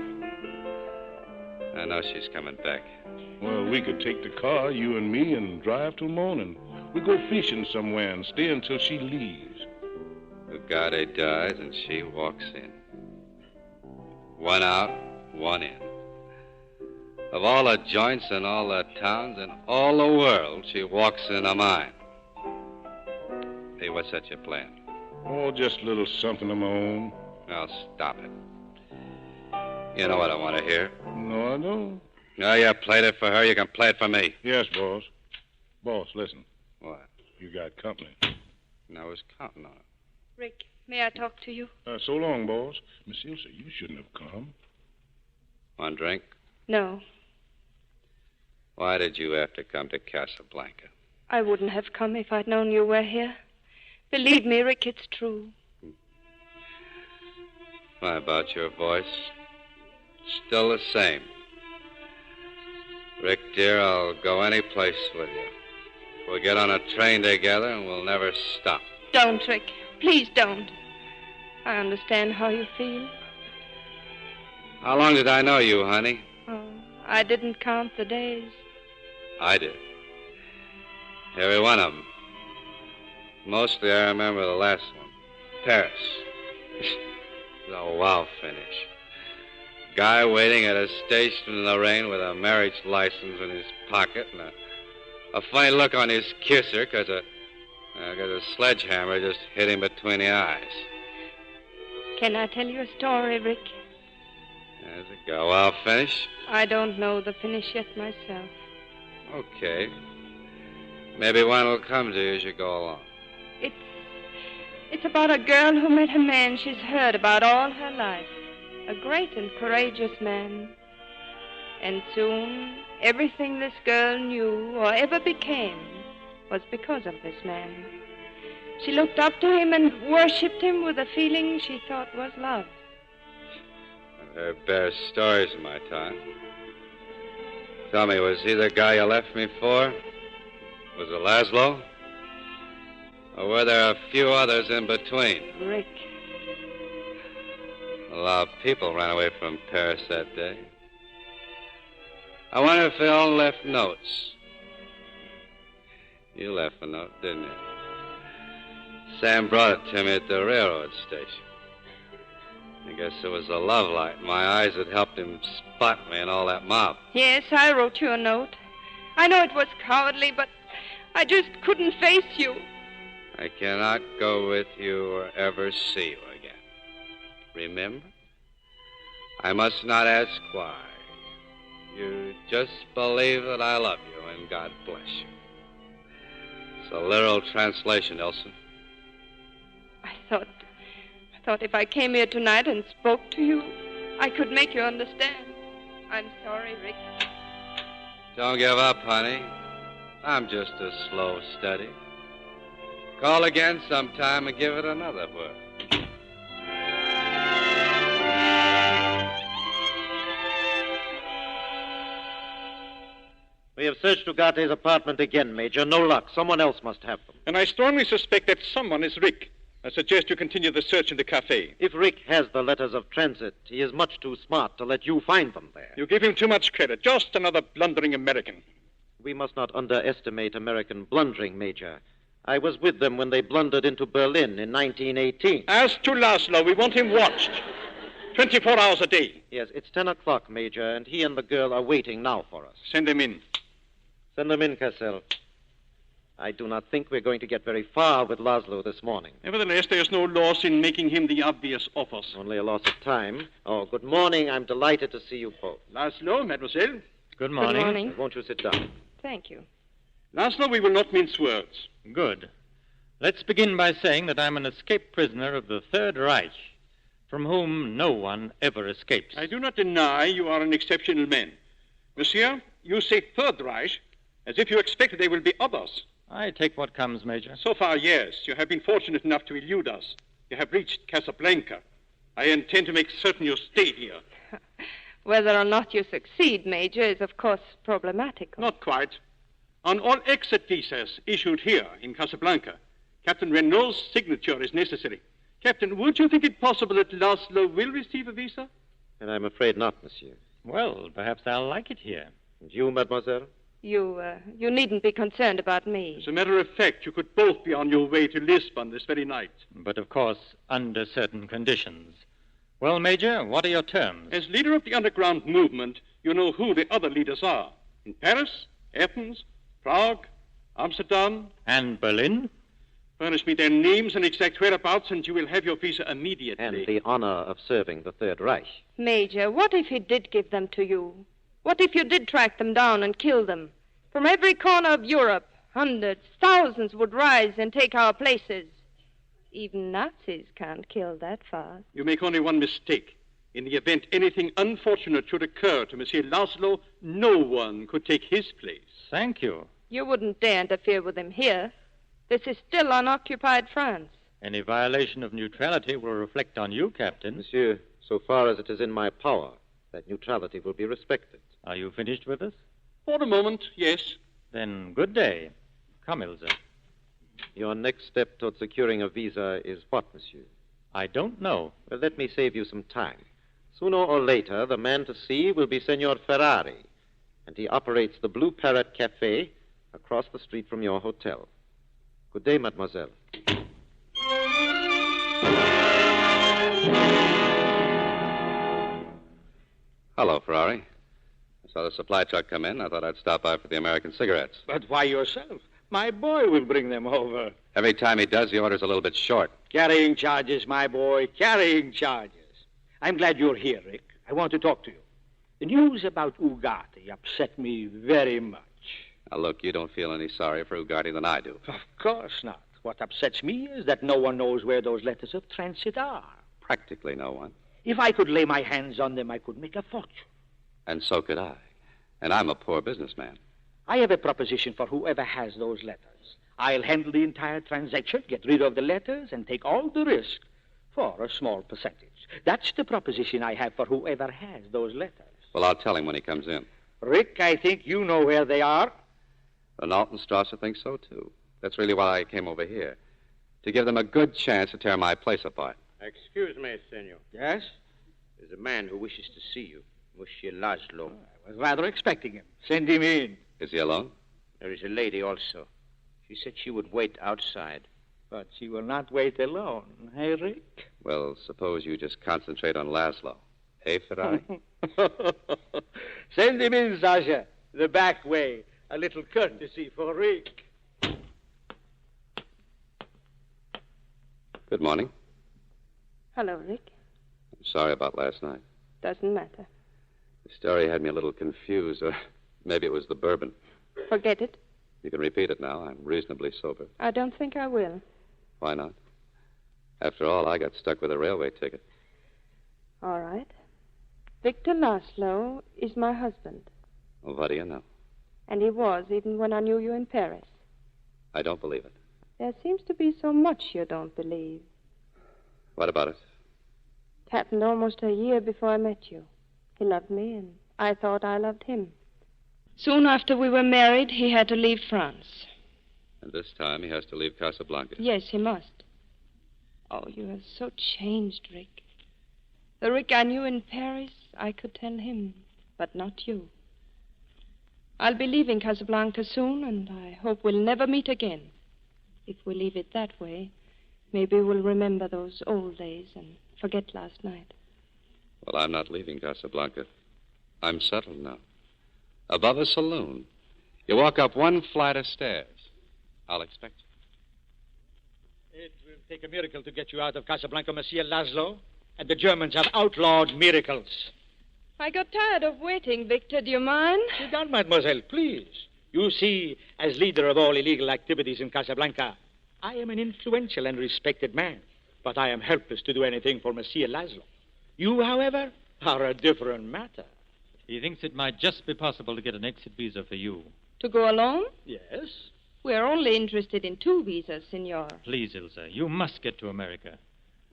[SPEAKER 3] I know she's coming back.
[SPEAKER 10] Well, we could take the car, you and me, and drive till morning. We go fishing somewhere and stay until she leaves.
[SPEAKER 3] Ugarte dies and she walks in. One out, one in. Of all the joints and all the towns and all the world, she walks into mine. Hey, what's that you're playing?
[SPEAKER 10] Oh, just a little something of my own.
[SPEAKER 3] Now, stop it. You know what I want to hear.
[SPEAKER 10] No, I don't.
[SPEAKER 3] Now, you played it for her, you can play it for me.
[SPEAKER 10] Yes, boss. Boss, listen.
[SPEAKER 3] What?
[SPEAKER 10] You got company.
[SPEAKER 3] And I was counting on it.
[SPEAKER 7] Rick, may I talk to you?
[SPEAKER 10] So long, boss. Miss Ilsa, you shouldn't have come.
[SPEAKER 3] Want a drink?
[SPEAKER 7] No,
[SPEAKER 3] Why did you have to come to Casablanca?
[SPEAKER 7] I wouldn't have come if I'd known you were here. Believe me, Rick, it's true.
[SPEAKER 3] Why, about your voice? Still the same. Rick, dear, I'll go any place with you. We'll get on a train together and we'll never stop.
[SPEAKER 7] Don't, Rick. Please don't. I understand how you feel.
[SPEAKER 3] How long did I know you, honey?
[SPEAKER 7] Oh, I didn't count the days.
[SPEAKER 3] I did. Every one of them. Mostly I remember the last one. Paris. The wow finish. Guy waiting at a station in the rain with a marriage license in his pocket and a funny look on his kisser because a sledgehammer just hit him between the eyes.
[SPEAKER 7] Can I tell you a story, Rick?
[SPEAKER 3] There's a go. Wow finish?
[SPEAKER 7] I don't know the finish yet myself.
[SPEAKER 3] Okay. Maybe one will come to you as you go along.
[SPEAKER 7] It's about a girl who met a man she's heard about all her life. A great and courageous man. And soon, everything this girl knew or ever became was because of this man. She looked up to him and worshipped him with a feeling she thought was love.
[SPEAKER 3] I've heard bear stories in my time. Tell me, was he the guy you left me for? Was it Laszlo? Or were there a few others in between?
[SPEAKER 7] Rick.
[SPEAKER 3] A lot of people ran away from Paris that day. I wonder if they all left notes. You left a note, didn't you? Sam brought it to me at the railroad station. I guess it was the love light in my eyes that helped him spot me and all that mob.
[SPEAKER 7] Yes, I wrote you a note. I know it was cowardly, but I just couldn't face you.
[SPEAKER 3] I cannot go with you or ever see you again. Remember? I must not ask why. You just believe that I love you, and God bless you. It's a literal translation, Elsa.
[SPEAKER 7] I thought if I came here tonight and spoke to you, I could make you understand. I'm sorry, Rick.
[SPEAKER 3] Don't give up, honey. I'm just a slow study. Call again sometime and give it another whirl.
[SPEAKER 4] We have searched Ugate's apartment again, Major. No luck. Someone else must have them.
[SPEAKER 5] And I strongly suspect that someone is Rick. I suggest you continue the search in the cafe.
[SPEAKER 4] If Rick has the letters of transit, he is much too smart to let you find them there.
[SPEAKER 5] You give him too much credit. Just another blundering American.
[SPEAKER 4] We must not underestimate American blundering, Major. I was with them when they blundered into Berlin in 1918.
[SPEAKER 5] As to Laszlo, we want him watched 24 hours a day.
[SPEAKER 4] Yes, it's 10 o'clock, Major, and he and the girl are waiting now for us.
[SPEAKER 5] Send them in.
[SPEAKER 4] Send them in, Cassell. I do not think we're going to get very far with Laszlo this morning.
[SPEAKER 5] Nevertheless, there's no loss in making him the obvious offers.
[SPEAKER 4] Only a loss of time. Oh, good morning. I'm delighted to see you both.
[SPEAKER 5] Laszlo, mademoiselle.
[SPEAKER 8] Good morning.
[SPEAKER 12] Good morning.
[SPEAKER 4] Won't you sit down?
[SPEAKER 12] Thank you.
[SPEAKER 5] Laszlo, we will not mince words.
[SPEAKER 8] Good. Let's begin by saying that I'm an escaped prisoner of the Third Reich, from whom no one ever escapes.
[SPEAKER 5] I do not deny you are an exceptional man. Monsieur, you say Third Reich as if you expect there will be others.
[SPEAKER 8] I take what comes, Major.
[SPEAKER 5] So far, yes. You have been fortunate enough to elude us. You have reached Casablanca. I intend to make certain you stay here.
[SPEAKER 7] Whether or not you succeed, Major, is of course problematical.
[SPEAKER 5] Not quite. On all exit visas issued here in Casablanca, Captain Renault's signature is necessary. Captain, would you think it possible that Laszlo will receive a visa?
[SPEAKER 4] And I'm afraid not, monsieur.
[SPEAKER 8] Well, perhaps I'll like it here.
[SPEAKER 4] And you, mademoiselle?
[SPEAKER 7] You needn't be concerned about me.
[SPEAKER 5] As a matter of fact, you could both be on your way to Lisbon this very night.
[SPEAKER 8] But, of course, under certain conditions. Well, Major, what are your terms?
[SPEAKER 5] As leader of the underground movement, you know who the other leaders are. In Paris, Athens, Prague, Amsterdam.
[SPEAKER 8] And Berlin?
[SPEAKER 5] Furnish me their names and exact whereabouts, and you will have your visa immediately.
[SPEAKER 4] And the honor of serving the Third Reich.
[SPEAKER 7] Major, what if he did give them to you? What if you did track them down and kill them? From every corner of Europe, hundreds, thousands would rise and take our places. Even Nazis can't kill that fast.
[SPEAKER 5] You make only one mistake. In the event anything unfortunate should occur to Monsieur Laszlo, no one could take his place.
[SPEAKER 8] Thank you.
[SPEAKER 7] You wouldn't dare interfere with him here. This is still unoccupied France.
[SPEAKER 8] Any violation of neutrality will reflect on you, Captain.
[SPEAKER 4] Monsieur, so far as it is in my power, that neutrality will be respected.
[SPEAKER 8] Are you finished with us?
[SPEAKER 5] For the moment, yes.
[SPEAKER 8] Then good day. Come, Ilse.
[SPEAKER 4] Your next step toward securing a visa is what, monsieur?
[SPEAKER 8] I don't know.
[SPEAKER 4] Well, let me save you some time. Sooner or later, the man to see will be Senor Ferrari, and he operates the Blue Parrot Cafe across the street from your hotel. Good day, mademoiselle.
[SPEAKER 3] Hello, Ferrari. I saw the supply truck come in. I thought I'd stop by for the American cigarettes.
[SPEAKER 14] But why yourself? My boy will bring them over.
[SPEAKER 3] Every time he does, the order's a little bit short.
[SPEAKER 14] Carrying charges, my boy, carrying charges. I'm glad you're here, Rick. I want to talk to you. The news about Ugarte upset me very much.
[SPEAKER 3] Now, look, you don't feel any sorrier for Ugarte than I do.
[SPEAKER 14] Of course not. What upsets me is that no one knows where those letters of transit are.
[SPEAKER 3] Practically no one.
[SPEAKER 14] If I could lay my hands on them, I could make a fortune.
[SPEAKER 3] And so could I. And I'm a poor businessman.
[SPEAKER 14] I have a proposition for whoever has those letters. I'll handle the entire transaction, get rid of the letters, and take all the risk for a small percentage. That's the proposition I have for whoever has those letters.
[SPEAKER 3] Well, I'll tell him when he comes in.
[SPEAKER 14] Rick, I think you know where they are.
[SPEAKER 3] Renault and Strasser think so, too. That's really why I came over here. To give them a good chance to tear my place apart.
[SPEAKER 15] Excuse me, senor.
[SPEAKER 14] Yes?
[SPEAKER 15] There's a man who wishes to see you. Monsieur Laszlo.
[SPEAKER 14] I was rather expecting him. Send him in.
[SPEAKER 3] Is he alone?
[SPEAKER 15] There is a lady also. She said she would wait outside.
[SPEAKER 14] But she will not wait alone, hey, Rick?
[SPEAKER 3] Well, suppose you just concentrate on Laszlo. Hey, Ferrari?
[SPEAKER 14] Send him in, Sasha. The back way. A little courtesy for Rick.
[SPEAKER 3] Good morning.
[SPEAKER 7] Hello, Rick.
[SPEAKER 3] I'm sorry about last night.
[SPEAKER 7] Doesn't matter.
[SPEAKER 3] The story had me a little confused, or maybe it was the bourbon.
[SPEAKER 7] Forget it.
[SPEAKER 3] You can repeat it now. I'm reasonably sober.
[SPEAKER 7] I don't think I will.
[SPEAKER 3] Why not? After all, I got stuck with a railway ticket.
[SPEAKER 7] All right. Victor Laszlo is my husband.
[SPEAKER 3] Well, what do you know?
[SPEAKER 7] And he was, even when I knew you in Paris.
[SPEAKER 3] I don't believe it.
[SPEAKER 7] There seems to be so much you don't believe.
[SPEAKER 3] What about it?
[SPEAKER 7] It happened almost a year before I met you. He loved me, and I thought I loved him. Soon after we were married, he had to leave France.
[SPEAKER 3] And this time he has to leave Casablanca.
[SPEAKER 7] Yes, he must. Oh, you are so changed, Rick. The Rick I knew in Paris, I could tell him, but not you. I'll be leaving Casablanca soon, and I hope we'll never meet again. If we leave it that way, maybe we'll remember those old days and forget last night.
[SPEAKER 3] Well, I'm not leaving Casablanca. I'm settled now. Above a saloon. You walk up one flight of stairs. I'll expect you.
[SPEAKER 14] It will take a miracle to get you out of Casablanca, Monsieur Laszlo. And the Germans have outlawed miracles.
[SPEAKER 7] I got tired of waiting, Victor. Do you mind?
[SPEAKER 14] Sit down, mademoiselle, please. You see, as leader of all illegal activities in Casablanca, I am an influential and respected man. But I am helpless to do anything for Monsieur Laszlo. You, however, are a different matter.
[SPEAKER 8] He thinks it might just be possible to get an exit visa for you.
[SPEAKER 7] To go alone?
[SPEAKER 14] Yes.
[SPEAKER 7] We're only interested in 2 visas, senor.
[SPEAKER 8] Please, Ilsa, you must get to America.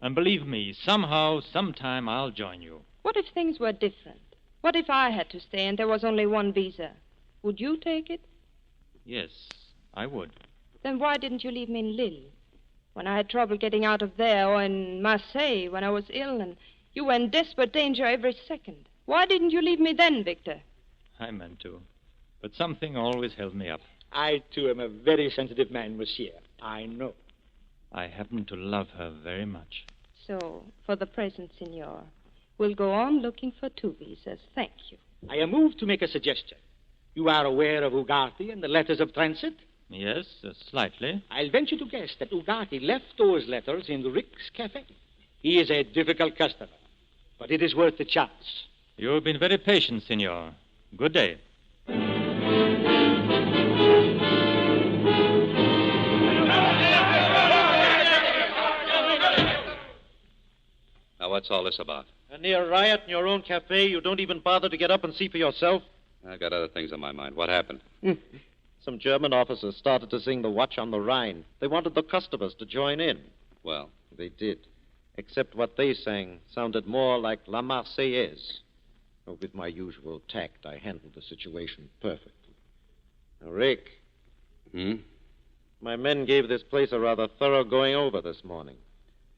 [SPEAKER 8] And believe me, somehow, sometime, I'll join you.
[SPEAKER 7] What if things were different? What if I had to stay and there was only 1 visa? Would you take it?
[SPEAKER 8] Yes, I would.
[SPEAKER 7] Then why didn't you leave me in Lille? When I had trouble getting out of there, or in Marseille when I was ill, and you were in desperate danger every second. Why didn't you leave me then, Victor?
[SPEAKER 8] I meant to. But something always held me up.
[SPEAKER 14] I, too, am a very sensitive man, monsieur. I know.
[SPEAKER 8] I happen to love her very much.
[SPEAKER 7] So, for the present, senor, we'll go on looking for 2 visas. Thank you.
[SPEAKER 14] I am moved to make a suggestion. You are aware of Ugarte and the letters of transit?
[SPEAKER 8] Yes, slightly.
[SPEAKER 14] I'll venture to guess that Ugarte left those letters in Rick's cafe. He is a difficult customer, but it is worth the chance.
[SPEAKER 8] You've been very patient, senor. Good day.
[SPEAKER 3] Now, what's all this about?
[SPEAKER 4] A near riot in your own cafe. You don't even bother to get up and see for yourself.
[SPEAKER 3] I've got other things on my mind. What happened?
[SPEAKER 4] Some German officers started to sing the Watch on the Rhine. They wanted the customers to join in.
[SPEAKER 3] Well?
[SPEAKER 4] They did. Except what they sang sounded more like La Marseillaise. Oh, with my usual tact, I handled the situation perfectly. Now, Rick. My men gave this place a rather thorough going over this morning.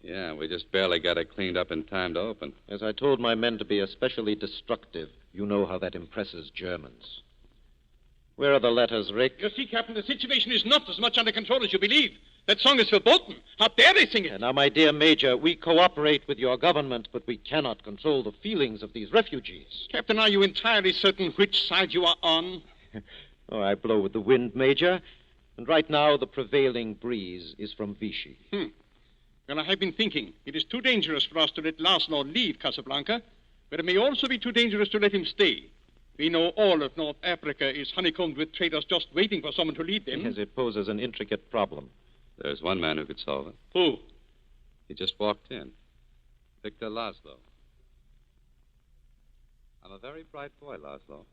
[SPEAKER 3] Yeah, we just barely got it cleaned up in time to open.
[SPEAKER 4] As I told my men to be especially destructive. You know how that impresses Germans. Where are the letters, Rick?
[SPEAKER 5] You see, Captain, the situation is not as much under control as you believe. That song is verboten. How dare they sing it?
[SPEAKER 4] Now, my dear Major, we cooperate with your government, but we cannot control the feelings of these refugees.
[SPEAKER 5] Captain, are you entirely certain which side you are on?
[SPEAKER 4] Oh, I blow with the wind, Major. And right now, the prevailing breeze is from Vichy.
[SPEAKER 5] Well, I have been thinking. It is too dangerous for us to let Laszlo leave Casablanca, but it may also be too dangerous to let him stay. We know all of North Africa is honeycombed with traitors just waiting for someone to lead them.
[SPEAKER 4] Yes, it poses an intricate problem.
[SPEAKER 3] There's one man who could solve it.
[SPEAKER 5] Who?
[SPEAKER 3] He just walked in. Victor Laszlo. I'm a very bright boy, Laszlo.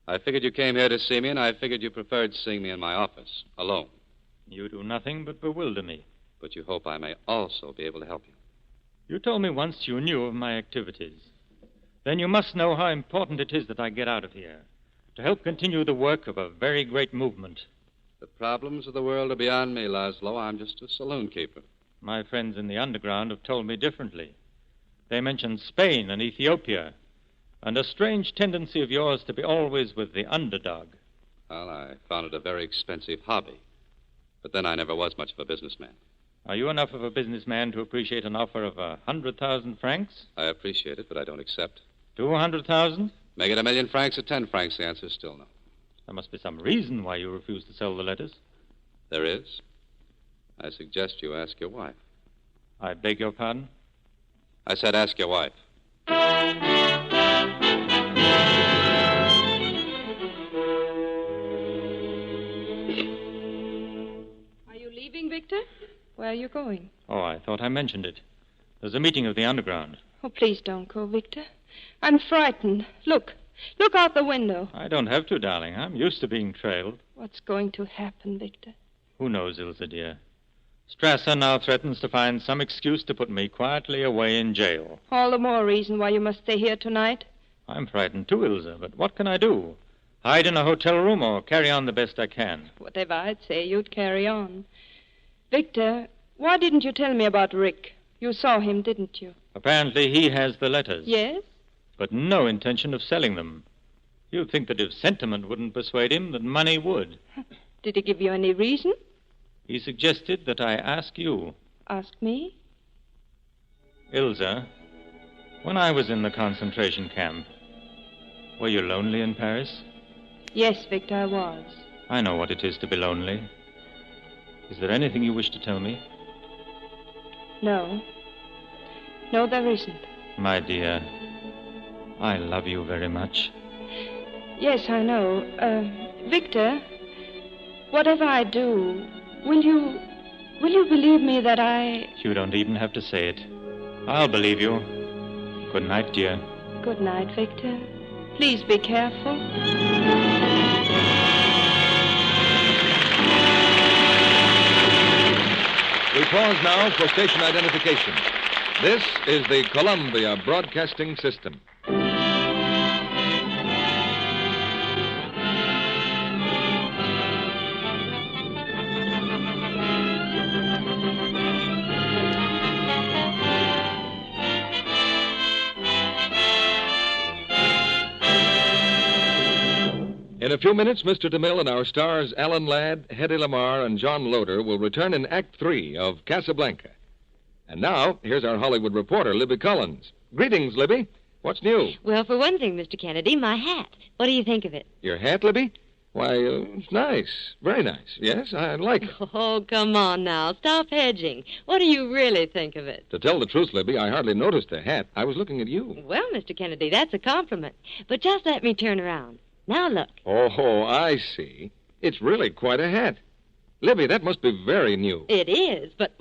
[SPEAKER 3] I figured you came here to see me, and I figured you preferred seeing me in my office, alone.
[SPEAKER 8] You do nothing but bewilder me.
[SPEAKER 3] But you hope I may also be able to help you.
[SPEAKER 8] You told me once you knew of my activities. Then you must know how important it is that I get out of here to help continue the work of a very great movement.
[SPEAKER 3] The problems of the world are beyond me, Laszlo. I'm just a saloon keeper.
[SPEAKER 8] My friends in the underground have told me differently. They mentioned Spain and Ethiopia, and a strange tendency of yours to be always with the underdog.
[SPEAKER 3] Well, I found it a very expensive hobby. But then I never was much of a businessman.
[SPEAKER 8] Are you enough of a businessman to appreciate an offer of 100,000 francs?
[SPEAKER 3] I appreciate it, but I don't accept.
[SPEAKER 8] 200,000?
[SPEAKER 3] Make it 1,000,000 francs or 10 francs. The answer is still no.
[SPEAKER 8] There must be some reason why you refuse to sell the letters.
[SPEAKER 3] There is. I suggest you ask your wife.
[SPEAKER 8] I beg your pardon?
[SPEAKER 3] I said ask your wife.
[SPEAKER 7] Are you leaving, Victor? Where are you going?
[SPEAKER 8] Oh, I thought I mentioned it. There's a meeting of the underground.
[SPEAKER 7] Oh, please don't go, Victor. I'm frightened. Look out the window.
[SPEAKER 8] I don't have to, darling. I'm used to being trailed.
[SPEAKER 7] What's going to happen, Victor?
[SPEAKER 8] Who knows, Ilsa, dear? Strasser now threatens to find some excuse to put me quietly away in jail.
[SPEAKER 7] All the more reason why you must stay here tonight.
[SPEAKER 8] I'm frightened too, Ilsa, but what can I do? Hide in a hotel room or carry on the best I can?
[SPEAKER 7] Whatever I'd say, you'd carry on. Victor, why didn't you tell me about Rick? You saw him, didn't you?
[SPEAKER 8] Apparently he has the letters.
[SPEAKER 7] Yes?
[SPEAKER 8] But no intention of selling them. You'd think that if sentiment wouldn't persuade him, that money would.
[SPEAKER 7] Did he give you any reason?
[SPEAKER 8] He suggested that I ask you.
[SPEAKER 7] Ask me?
[SPEAKER 8] Ilse, when I was in the concentration camp, were you lonely in Paris?
[SPEAKER 7] Yes, Victor, I was.
[SPEAKER 8] I know what it is to be lonely. Is there anything you wish to tell me?
[SPEAKER 7] No. No, there isn't.
[SPEAKER 8] My dear, I love you very much.
[SPEAKER 7] Yes, I know. Victor, whatever I do, will you believe me that I...
[SPEAKER 8] You don't even have to say it. I'll believe you. Good night, dear.
[SPEAKER 7] Good night, Victor. Please be careful.
[SPEAKER 1] We pause now for station identification. This is the Columbia Broadcasting System. In a few minutes, Mr. DeMille and our stars Alan Ladd, Hedy Lamarr, and John Loder will return in Act 3 of Casablanca. And now, here's our Hollywood reporter, Libby Collins. Greetings, Libby. What's new?
[SPEAKER 12] Well, for one thing, Mr. Kennedy, my hat. What do you think of it?
[SPEAKER 1] Your hat, Libby? Why, it's nice. Very nice. Yes, I like it.
[SPEAKER 12] Oh, come on now. Stop hedging. What do you really think of it?
[SPEAKER 1] To tell the truth, Libby, I hardly noticed the hat. I was looking at you.
[SPEAKER 12] Well, Mr. Kennedy, that's a compliment. But just let me turn around. Now look.
[SPEAKER 1] Oh, I see. It's really quite a hat. Libby, that must be very new.
[SPEAKER 12] It is, but,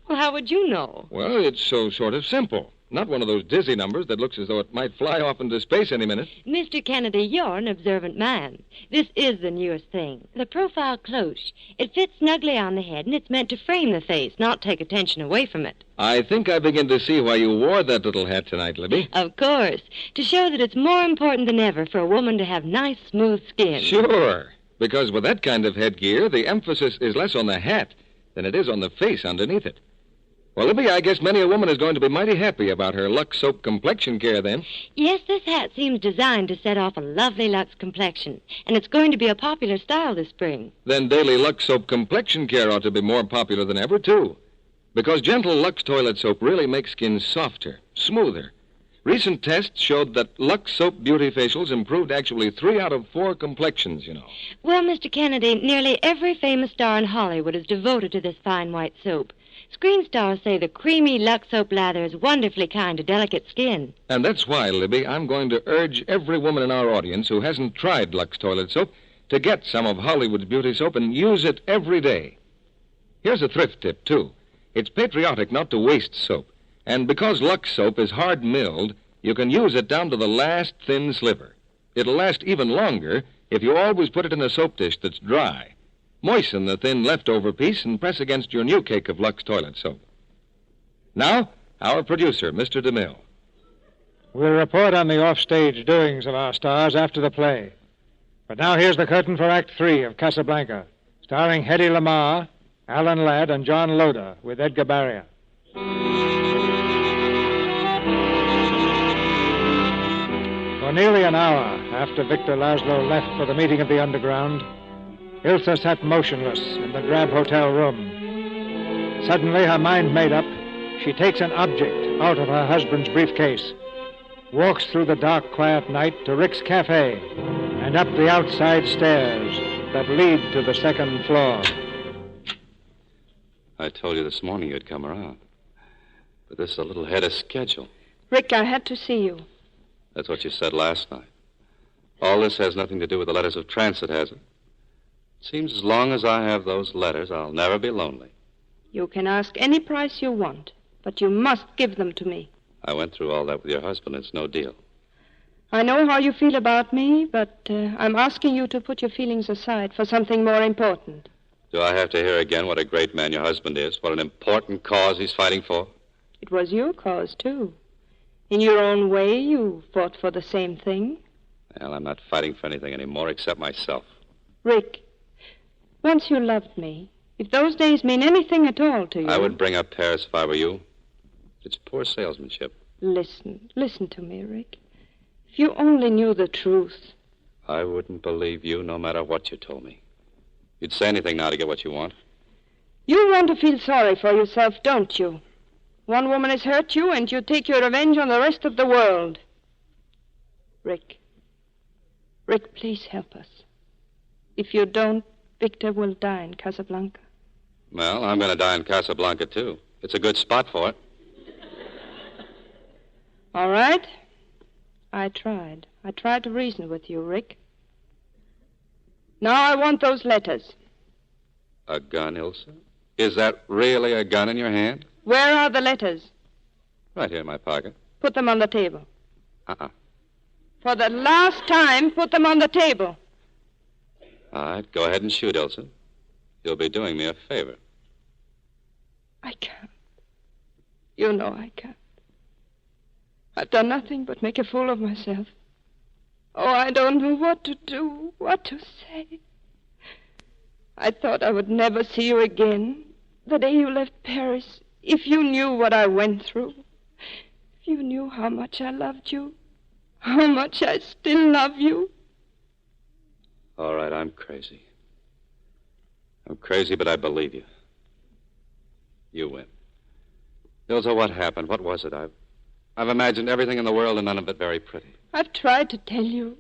[SPEAKER 12] well, how would you know?
[SPEAKER 1] Well, it's so sort of simple. Not one of those dizzy numbers that looks as though it might fly off into space any minute.
[SPEAKER 12] Mr. Kennedy, you're an observant man. This is the newest thing. The profile cloche. It fits snugly on the head, and it's meant to frame the face, not take attention away from it.
[SPEAKER 1] I think I begin to see why you wore that little hat tonight, Libby.
[SPEAKER 12] Of course. To show that it's more important than ever for a woman to have nice, smooth skin.
[SPEAKER 1] Sure. Because with that kind of headgear, the emphasis is less on the hat than it is on the face underneath it. Well, Libby, I guess many a woman is going to be mighty happy about her Lux soap complexion care then.
[SPEAKER 12] Yes, this hat seems designed to set off a lovely Lux complexion, and it's going to be a popular style this spring.
[SPEAKER 1] Then daily Lux soap complexion care ought to be more popular than ever, too. Because gentle Lux toilet soap really makes skin softer, smoother. Recent tests showed that Lux soap beauty facials improved actually 3 out of 4 complexions, you know.
[SPEAKER 12] Well, Mr. Kennedy, nearly every famous star in Hollywood is devoted to this fine white soap. Screen stars say the creamy Lux soap lather is wonderfully kind to delicate skin.
[SPEAKER 1] And that's why, Libby, I'm going to urge every woman in our audience who hasn't tried Lux toilet soap to get some of Hollywood's beauty soap and use it every day. Here's a thrift tip, too. It's patriotic not to waste soap. And because Lux soap is hard-milled, you can use it down to the last thin sliver. It'll last even longer if you always put it in a soap dish that's dry. Moisten the thin leftover piece and press against your new cake of Lux toilet soap. Now, our producer, Mr. DeMille.
[SPEAKER 2] We'll report on the offstage doings of our stars after the play. But now here's the curtain for Act 3 of Casablanca, starring Hedy Lamarr, Alan Ladd, and John Loder, with Edgar Barrier. For nearly an hour after Victor Laszlo left for the meeting of the Underground, Ilsa sat motionless in the drab hotel room. Suddenly, her mind made up, she takes an object out of her husband's briefcase, walks through the dark, quiet night to Rick's Cafe, and up the outside stairs that lead to the second floor.
[SPEAKER 3] I told you this morning you'd come around. But this is a little ahead of schedule.
[SPEAKER 7] Rick, I had to see you.
[SPEAKER 3] That's what you said last night. All this has nothing to do with the letters of transit, has it? Seems as long as I have those letters, I'll never be lonely.
[SPEAKER 7] You can ask any price you want, but you must give them to me.
[SPEAKER 3] I went through all that with your husband. It's no deal.
[SPEAKER 7] I know how you feel about me, but I'm asking you to put your feelings aside for something more important.
[SPEAKER 3] Do I have to hear again what a great man your husband is? What an important cause he's fighting for?
[SPEAKER 7] It was your cause, too. In your own way, you fought for the same thing.
[SPEAKER 3] Well, I'm not fighting for anything anymore except myself.
[SPEAKER 7] Rick, once you loved me. If those days mean anything at all to you...
[SPEAKER 3] I would bring up Paris if I were you. It's poor salesmanship.
[SPEAKER 7] Listen to me, Rick. If you only knew the truth...
[SPEAKER 3] I wouldn't believe you no matter what you told me. You'd say anything now to get what you want.
[SPEAKER 7] You want to feel sorry for yourself, don't you? One woman has hurt you, and you take your revenge on the rest of the world. Rick, please help us. If you don't, Victor will die in Casablanca.
[SPEAKER 3] Well, I'm going to die in Casablanca, too. It's a good spot for it.
[SPEAKER 7] All right. I tried. I tried to reason with you, Rick. Now I want those letters.
[SPEAKER 3] A gun, Ilsa? Is that really a gun in your hand?
[SPEAKER 7] Where are the letters?
[SPEAKER 3] Right here in my pocket.
[SPEAKER 7] Put them on the table.
[SPEAKER 3] Uh-uh.
[SPEAKER 7] For the last time, put them on the table.
[SPEAKER 3] All right, go ahead and shoot, Ilsa. You'll be doing me a favor.
[SPEAKER 7] I can't. You know I can't. I've done nothing but make a fool of myself. Oh, I don't know what to do, what to say. I thought I would never see you again. The day you left Paris, if you knew what I went through, if you knew how much I loved you, how much I still love you.
[SPEAKER 3] All right, I'm crazy. I'm crazy, but I believe you. You win. Ilsa, what happened? What was it? I've imagined everything in the world and none of it very pretty.
[SPEAKER 7] I've tried to tell you.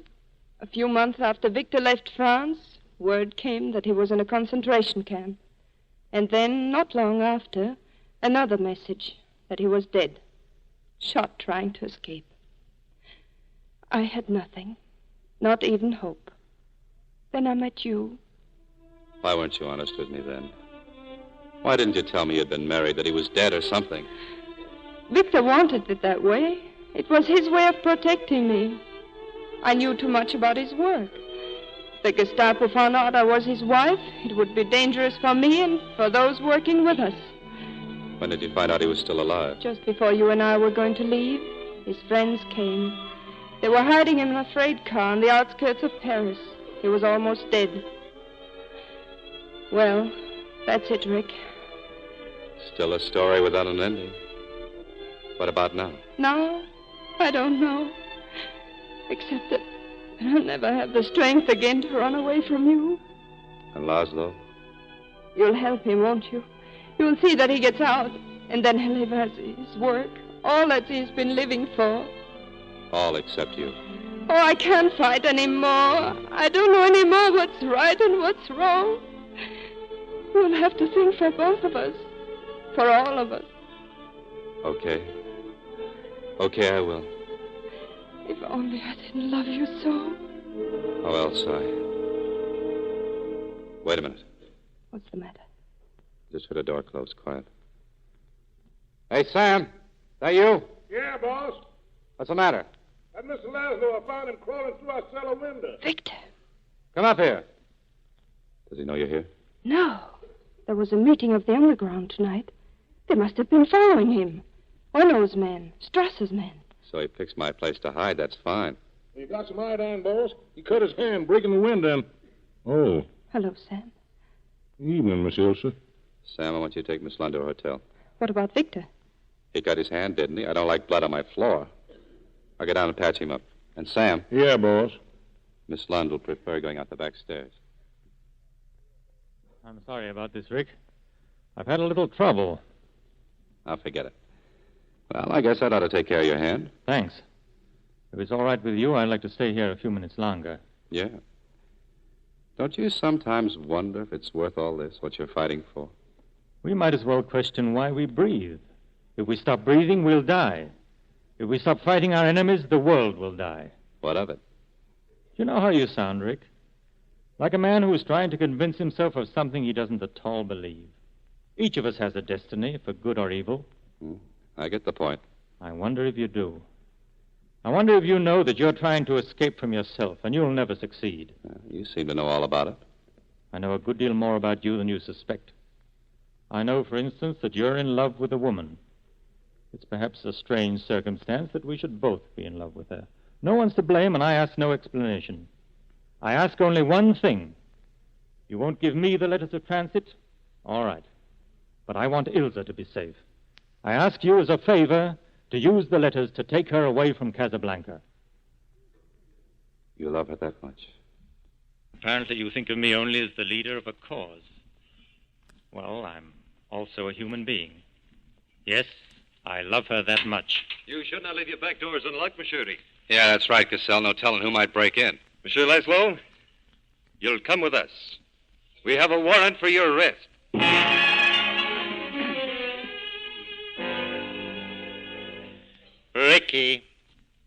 [SPEAKER 7] A few months after Victor left France, word came that he was in a concentration camp. And then, not long after, another message that he was dead, shot trying to escape. I had nothing, not even hope. Then I met you.
[SPEAKER 3] Why weren't you honest with me then? Why didn't you tell me you'd been married, that he was dead or something?
[SPEAKER 7] Victor wanted it that way. It was his way of protecting me. I knew too much about his work. If the Gestapo found out I was his wife, it would be dangerous for me and for those working with us.
[SPEAKER 3] When did you find out he was still alive?
[SPEAKER 7] Just before you and I were going to leave, his friends came. They were hiding him in a freight car on the outskirts of Paris. He was almost dead. Well, that's it, Rick.
[SPEAKER 3] Still a story without an ending. What about now?
[SPEAKER 7] Now? I don't know. Except that I'll never have the strength again to run away from you.
[SPEAKER 3] And Laszlo?
[SPEAKER 7] You'll help him, won't you? You'll see that he gets out, and then he'll live as his work, all that he's been living for.
[SPEAKER 3] All except you.
[SPEAKER 7] Oh, I can't fight anymore. I don't know anymore what's right and what's wrong. You'll have to think for both of us, for all of us.
[SPEAKER 3] Okay. Okay, I will.
[SPEAKER 7] If only I didn't love you so.
[SPEAKER 3] Oh, Elsa, Wait a minute.
[SPEAKER 7] What's the matter?
[SPEAKER 3] Just heard a door close. Quiet. Hey, Sam. That you?
[SPEAKER 10] Yeah, boss.
[SPEAKER 3] What's the matter?
[SPEAKER 10] That Mr. Laszlo, I found him crawling through our cellar window.
[SPEAKER 7] Victor.
[SPEAKER 3] Come up here. Does he know you're here?
[SPEAKER 7] No. There was a meeting of the underground tonight. They must have been following him. Ono's men, Strasser's men.
[SPEAKER 3] So he picks my place to hide. That's fine.
[SPEAKER 10] He got some iodine, boss. He cut his hand breaking the window and... Oh.
[SPEAKER 7] Hello, Sam.
[SPEAKER 10] Evening, Miss Ilsa.
[SPEAKER 3] Sam, I want you to take Miss Lund to a hotel.
[SPEAKER 7] What about Victor?
[SPEAKER 3] He cut his hand, didn't he? I don't like blood on my floor. I'll get down and patch him up. And Sam.
[SPEAKER 10] Yeah, boss.
[SPEAKER 3] Miss Lund will prefer going out the back stairs.
[SPEAKER 8] I'm sorry about this, Rick. I've had a little trouble.
[SPEAKER 3] I'll forget it. Well, I guess that ought to take care of your hand.
[SPEAKER 8] Thanks. If it's all right with you, I'd like to stay here a few minutes longer.
[SPEAKER 3] Yeah. Don't you sometimes wonder if it's worth all this, what you're fighting for?
[SPEAKER 8] We might as well question why we breathe. If we stop breathing, we'll die. If we stop fighting our enemies, the world will die.
[SPEAKER 3] What of it?
[SPEAKER 8] You know how you sound, Rick. Like a man who's trying to convince himself of something he doesn't at all believe. Each of us has a destiny, for good or evil.
[SPEAKER 3] I get the point.
[SPEAKER 8] I wonder if you do. I wonder if you know that you're trying to escape from yourself, and you'll never succeed.
[SPEAKER 3] You seem to know all about it.
[SPEAKER 8] I know a good deal more about you than you suspect. I know, for instance, that you're in love with a woman. It's perhaps a strange circumstance that we should both be in love with her. No one's to blame, and I ask no explanation. I ask only one thing. You won't give me the letters of transit? All right. But I want Ilsa to be safe. I ask you as a favor to use the letters to take her away from Casablanca.
[SPEAKER 3] You love her that much?
[SPEAKER 6] Apparently you think of me only as the leader of a cause. Well, I'm
[SPEAKER 8] also a human being. Yes, I love her that much.
[SPEAKER 13] You should not leave your back doors unlocked, Monsieur Hedy.
[SPEAKER 3] Yeah, that's right, Cassell. No telling who might break in.
[SPEAKER 13] Monsieur Laszlo, you'll come with us. We have a warrant for your arrest.
[SPEAKER 4] Ricky,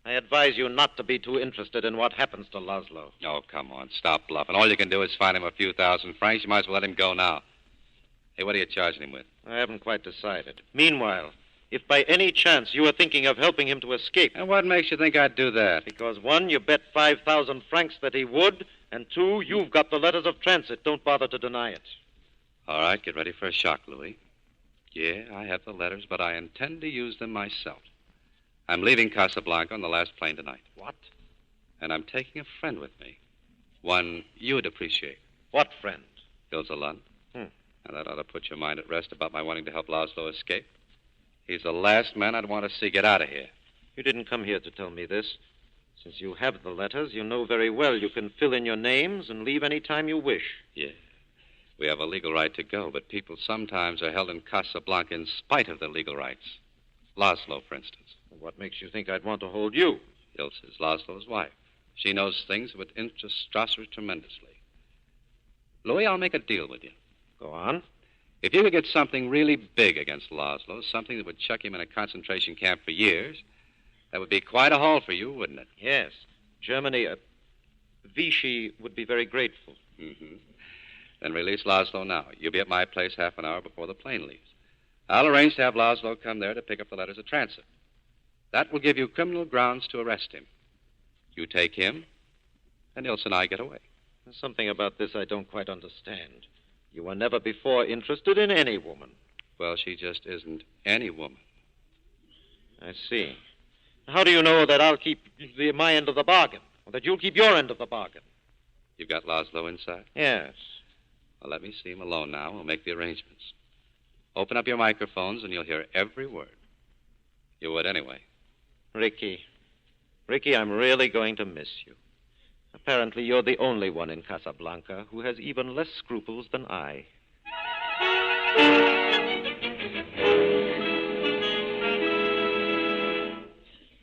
[SPEAKER 4] I advise you not to be too interested in what happens to Laszlo.
[SPEAKER 3] Oh, come on. Stop bluffing. All you can do is find him a few thousand francs. You might as well let him go now. Hey, what are you charging him with?
[SPEAKER 4] I haven't quite decided. Meanwhile, if by any chance you were thinking of helping him to escape...
[SPEAKER 3] And what makes you think I'd do that?
[SPEAKER 4] Because, one, you bet 5,000 francs that he would, and two, you've got the letters of transit. Don't bother to deny it.
[SPEAKER 3] All right, get ready for a shock, Louis. Yeah, I have the letters, but I intend to use them myself. I'm leaving Casablanca on the last plane tonight.
[SPEAKER 4] What?
[SPEAKER 3] And I'm taking a friend with me. One you'd appreciate.
[SPEAKER 4] What friend?
[SPEAKER 3] Ilse Lund. And that ought to put your mind at rest about my wanting to help Laszlo escape. He's the last man I'd want to see get out of here.
[SPEAKER 4] You didn't come here to tell me this. Since you have the letters, you know very well you can fill in your names and leave any time you wish.
[SPEAKER 3] Yeah. We have a legal right to go, but people sometimes are held in Casablanca in spite of their legal rights. Laszlo, for instance.
[SPEAKER 4] What makes you think I'd want to hold you?
[SPEAKER 3] Ilse is Laszlo's wife. She knows things that would interest Strasser tremendously. Louis, I'll make a deal with you.
[SPEAKER 4] Go on.
[SPEAKER 3] If you could get something really big against Laszlo, something that would chuck him in a concentration camp for years, that would be quite a haul for you, wouldn't it?
[SPEAKER 4] Yes. Germany, Vichy would be very grateful.
[SPEAKER 3] Mm-hmm. Then release Laszlo now. You'll be at my place half an hour before the plane leaves. I'll arrange to have Laszlo come there to pick up the letters of transit. That will give you criminal grounds to arrest him. You take him, and Ilse and I get away.
[SPEAKER 4] There's something about this I don't quite understand. You were never before interested in any woman.
[SPEAKER 3] Well, she just isn't any woman.
[SPEAKER 4] I see. How do you know that I'll keep my end of the bargain, or that you'll keep your end of the bargain?
[SPEAKER 3] You've got Laszlo inside?
[SPEAKER 4] Yes.
[SPEAKER 3] Well, let me see him alone now. We'll make the arrangements. Open up your microphones, and you'll hear every word. You would anyway.
[SPEAKER 4] Ricky, I'm really going to miss you. Apparently, you're the only one in Casablanca who has even less scruples than I.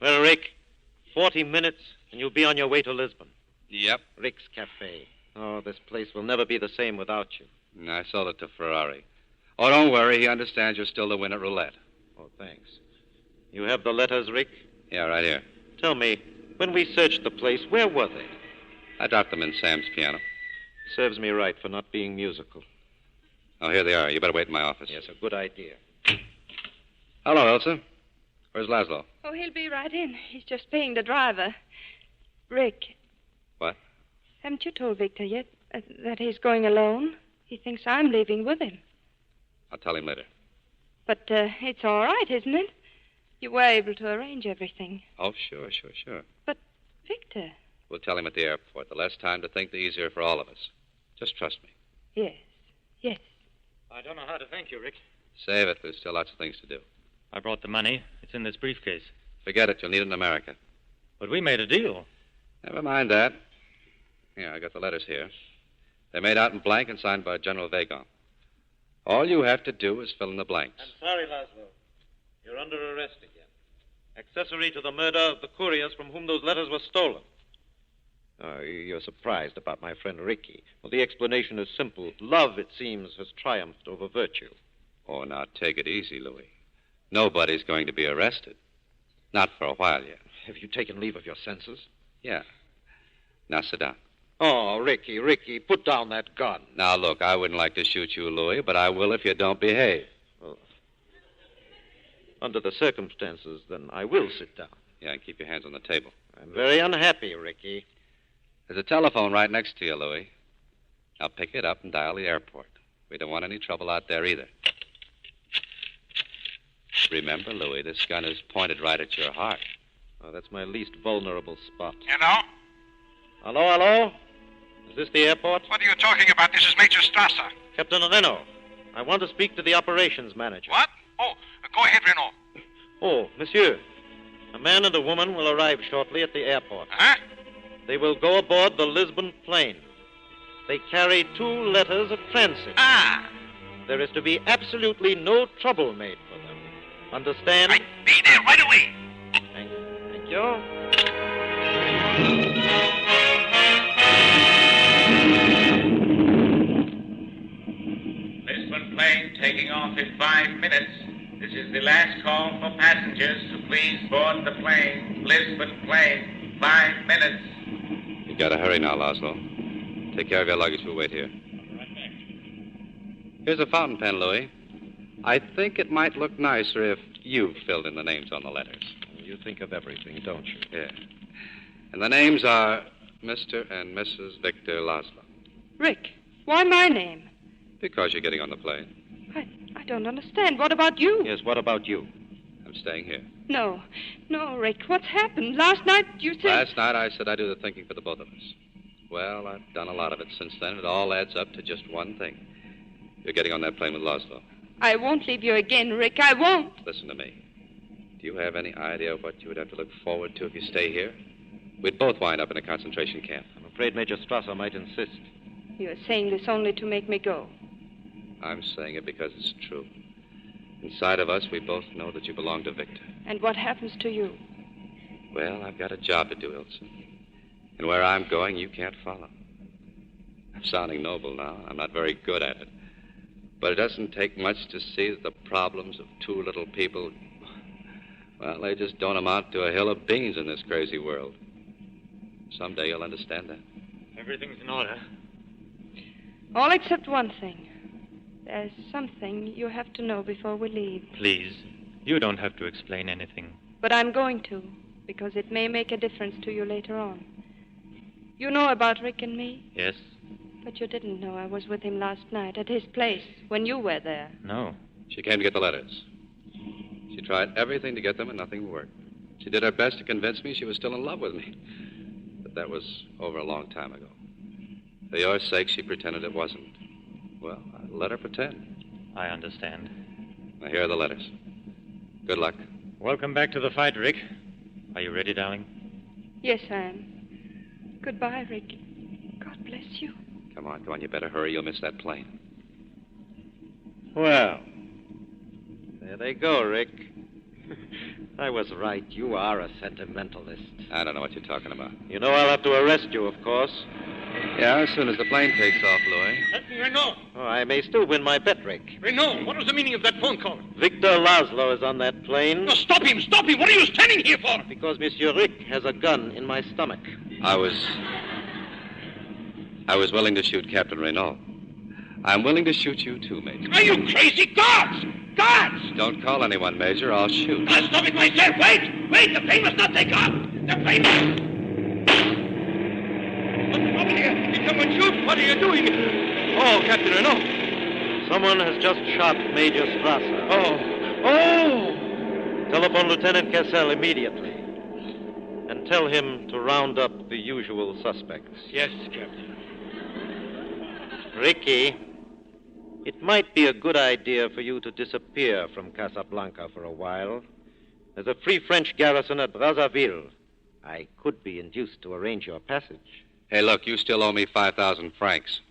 [SPEAKER 4] Well, Rick, 40 minutes, and you'll be on your way to Lisbon.
[SPEAKER 3] Yep.
[SPEAKER 4] Rick's Cafe. Oh, this place will never be the same without you.
[SPEAKER 3] I sold it to Ferrari. Oh, don't worry. He understands you're still the winner at roulette.
[SPEAKER 4] Oh, thanks. You have the letters, Rick?
[SPEAKER 3] Yeah, right here.
[SPEAKER 4] Tell me, when we searched the place, where were they?
[SPEAKER 3] I dropped them in Sam's piano.
[SPEAKER 4] Serves me right for not being musical.
[SPEAKER 3] Oh, here they are. You better wait in my office.
[SPEAKER 4] Yes, a good idea.
[SPEAKER 3] Hello, Elsa. Where's Laszlo?
[SPEAKER 7] Oh, he'll be right in. He's just paying the driver. Rick.
[SPEAKER 3] What?
[SPEAKER 7] Haven't you told Victor yet that he's going alone? He thinks I'm leaving with him.
[SPEAKER 3] I'll tell him later.
[SPEAKER 7] But it's all right, isn't it? You were able to arrange everything.
[SPEAKER 3] Oh, sure.
[SPEAKER 7] But, Victor...
[SPEAKER 3] We'll tell him at the airport. The less time to think, the easier for all of us. Just trust me.
[SPEAKER 7] Yes.
[SPEAKER 8] I don't know how to thank you, Rick.
[SPEAKER 3] Save it. There's still lots of things to do.
[SPEAKER 8] I brought the money. It's in this briefcase.
[SPEAKER 3] Forget it. You'll need it in America.
[SPEAKER 8] But we made a deal.
[SPEAKER 3] Never mind that. Here, I got the letters here. They're made out in blank and signed by General Vagon. All you have to do is fill in the blanks.
[SPEAKER 4] I'm sorry, Laszlo. You're under arrest again. Accessory to the murder of the couriers from whom those letters were stolen. You're surprised about my friend Ricky. Well, the explanation is simple. Love, it seems, has triumphed over virtue.
[SPEAKER 3] Oh, now take it easy, Louis. Nobody's going to be arrested. Not for a while yet.
[SPEAKER 4] Have you taken leave of your senses?
[SPEAKER 3] Yeah. Now sit down.
[SPEAKER 4] Oh, Ricky, put down that gun.
[SPEAKER 3] Now, look, I wouldn't like to shoot you, Louis, but I will if you don't behave.
[SPEAKER 4] Well, under the circumstances, then I will sit down.
[SPEAKER 3] Yeah, and keep your hands on the table.
[SPEAKER 4] I'm very unhappy, Ricky.
[SPEAKER 3] There's a telephone right next to you, Louis. I'll pick it up and dial the airport. We don't want any trouble out there either. Remember, Louis, this gun is pointed right at your heart.
[SPEAKER 4] Oh, that's my least vulnerable spot.
[SPEAKER 16] Hello?
[SPEAKER 4] Hello? Is this the airport?
[SPEAKER 16] What are you talking about? This is Major Strasser.
[SPEAKER 4] Captain Reno, I want to speak to the operations manager.
[SPEAKER 16] What? Oh, go ahead, Reno.
[SPEAKER 4] Oh, monsieur. A man and a woman will arrive shortly at the airport.
[SPEAKER 16] Huh?
[SPEAKER 4] They will go aboard the Lisbon plane. They carry 2 letters of transit.
[SPEAKER 16] Ah,
[SPEAKER 4] There is to be absolutely no trouble made for them. Understand?
[SPEAKER 16] Right. Be there right away.
[SPEAKER 4] Thank you.
[SPEAKER 17] Lisbon plane taking off in 5 minutes. This is the last call for passengers to please board the plane. Lisbon plane, 5 minutes.
[SPEAKER 3] You gotta hurry now, Laszlo. Take care of your luggage. We'll wait here. Here's a fountain pen, Louis. I think it might look nicer if you filled in the names on the letters.
[SPEAKER 4] You think of everything, don't you?
[SPEAKER 3] Yeah. And the names are Mr. and Mrs. Victor Laszlo.
[SPEAKER 7] Rick, why my name?
[SPEAKER 3] Because you're getting on the plane.
[SPEAKER 7] I don't understand. What about you?
[SPEAKER 4] Yes, what about you?
[SPEAKER 3] I'm staying here.
[SPEAKER 7] No, Rick, what's happened? Last night you said...
[SPEAKER 3] Last night I said I'd do the thinking for the both of us. Well, I've done a lot of it since then. It all adds up to just one thing. You're getting on that plane with Laszlo.
[SPEAKER 7] I won't leave you again, Rick. I won't.
[SPEAKER 3] Listen to me. Do you have any idea what you would have to look forward to if you stay here? We'd both wind up in a concentration camp.
[SPEAKER 4] I'm afraid Major Strasser might insist.
[SPEAKER 7] You're saying this only to make me go.
[SPEAKER 3] I'm saying it because it's true. Inside of us, we both know that you belong to Victor.
[SPEAKER 7] And what happens to you?
[SPEAKER 3] Well, I've got a job to do, Ilse. And where I'm going, you can't follow. I'm sounding noble now. I'm not very good at it. But it doesn't take much to see that the problems of two little people, well, they just don't amount to a hill of beans in this crazy world. Someday you'll understand that.
[SPEAKER 8] Everything's in order.
[SPEAKER 7] All except one thing. There's something you have to know before we leave.
[SPEAKER 8] Please, you don't have to explain anything.
[SPEAKER 7] But I'm going to, because it may make a difference to you later on. You know about Rick and me?
[SPEAKER 8] Yes.
[SPEAKER 7] But you didn't know I was with him last night at his place when you were there.
[SPEAKER 8] No.
[SPEAKER 3] She came to get the letters. She tried everything to get them and nothing worked. She did her best to convince me she was still in love with me. But that was over a long time ago. For your sake, she pretended it wasn't. Well, I let her pretend.
[SPEAKER 8] I understand.
[SPEAKER 3] Now, here are the letters. Good luck.
[SPEAKER 8] Welcome back to the fight, Rick. Are you ready, darling?
[SPEAKER 7] Yes, I am. Goodbye, Rick. God bless you.
[SPEAKER 3] Come on. You better hurry. You'll miss that plane.
[SPEAKER 4] Well, there they go, Rick. I was right. You are a sentimentalist.
[SPEAKER 3] I don't know what you're talking about.
[SPEAKER 4] You know I'll have to arrest you, of course.
[SPEAKER 3] Yeah, as soon as the plane takes off, Louis.
[SPEAKER 5] Renaud!
[SPEAKER 4] Oh, I may still win my bet, Rick.
[SPEAKER 5] Renaud, what was the meaning of that phone call?
[SPEAKER 4] Victor Laszlo is on that plane.
[SPEAKER 5] No, stop him! What are you standing here for?
[SPEAKER 4] Because Monsieur Rick has a gun in my stomach.
[SPEAKER 3] I was willing to shoot Captain Renaud. I'm willing to shoot you, too, Major.
[SPEAKER 5] Are you crazy? Guards! Guards!
[SPEAKER 3] Don't call anyone, Major. I'll shoot.
[SPEAKER 5] I'll stop it myself. Wait! The plane must not take off. The plane must... Over here. Did someone shoot? What are you doing?
[SPEAKER 4] Oh, Captain Renaud. Someone has just shot Major Strasser.
[SPEAKER 5] Oh!
[SPEAKER 4] Telephone Lieutenant Cassell immediately. And tell him to round up the usual suspects.
[SPEAKER 5] Yes, Captain.
[SPEAKER 4] Ricky, it might be a good idea for you to disappear from Casablanca for a while. There's a Free French garrison at Brazzaville. I could be induced to arrange your passage.
[SPEAKER 3] Hey, look, you still owe me 5,000 francs.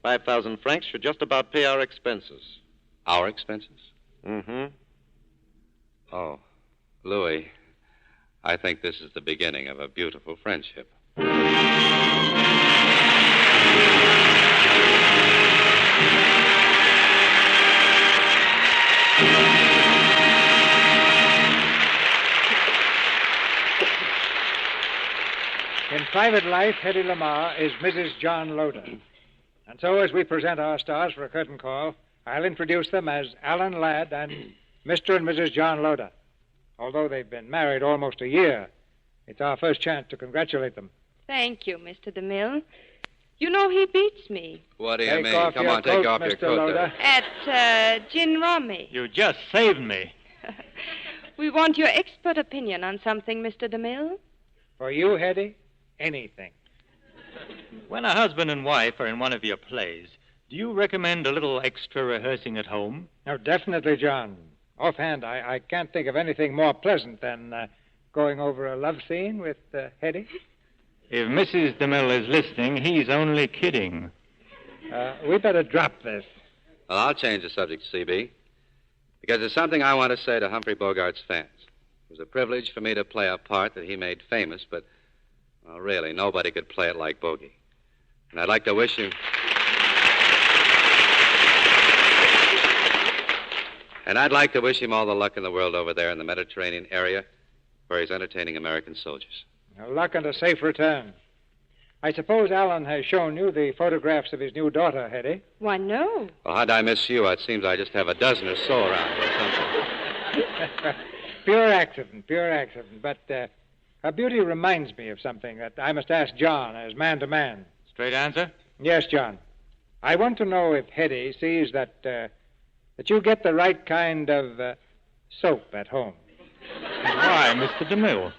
[SPEAKER 4] 5,000 francs should just about pay our expenses.
[SPEAKER 3] Our expenses?
[SPEAKER 4] Mm-hmm.
[SPEAKER 3] Oh, Louis, I think this is the beginning of a beautiful friendship.
[SPEAKER 2] In private life, Hedy Lamarr is Mrs. John Loder. And so, as we present our stars for a curtain call, I'll introduce them as Alan Ladd and Mr. and Mrs. John Loder. Although they've been married almost a year, it's our first chance to congratulate them.
[SPEAKER 7] Thank you, Mr. DeMille. You know he beats me.
[SPEAKER 3] What do you mean? Come on, take off your coat there.
[SPEAKER 7] At Gin Rummy.
[SPEAKER 8] You just saved me.
[SPEAKER 7] We want your expert opinion on something, Mr. DeMille.
[SPEAKER 2] For you, Hedy, anything.
[SPEAKER 8] When a husband and wife are in one of your plays, do you recommend a little extra rehearsing at home?
[SPEAKER 2] Oh, definitely, John. Offhand, I can't think of anything more pleasant than going over a love scene with Hedy.
[SPEAKER 8] If Mrs. DeMille is listening, he's only kidding.
[SPEAKER 2] We better drop this.
[SPEAKER 3] Well, I'll change the subject, C.B., because there's something I want to say to Humphrey Bogart's fans. It was a privilege for me to play a part that he made famous, but, well, really, nobody could play it like Bogey. And I'd like to wish him... And I'd like to wish him all the luck in the world over there in the Mediterranean area where he's entertaining American soldiers.
[SPEAKER 2] Luck and a safe return. I suppose Alan has shown you the photographs of his new daughter, Hedy.
[SPEAKER 7] Why, no.
[SPEAKER 3] Well, how'd I miss you? It seems I just have a dozen or so around here or something.
[SPEAKER 2] Pure accident. But her beauty reminds me of something that I must ask John as man to man.
[SPEAKER 8] Straight answer?
[SPEAKER 2] Yes, John. I want to know if Hedy sees that you get the right kind of soap at home.
[SPEAKER 8] Why, Mr. DeMille?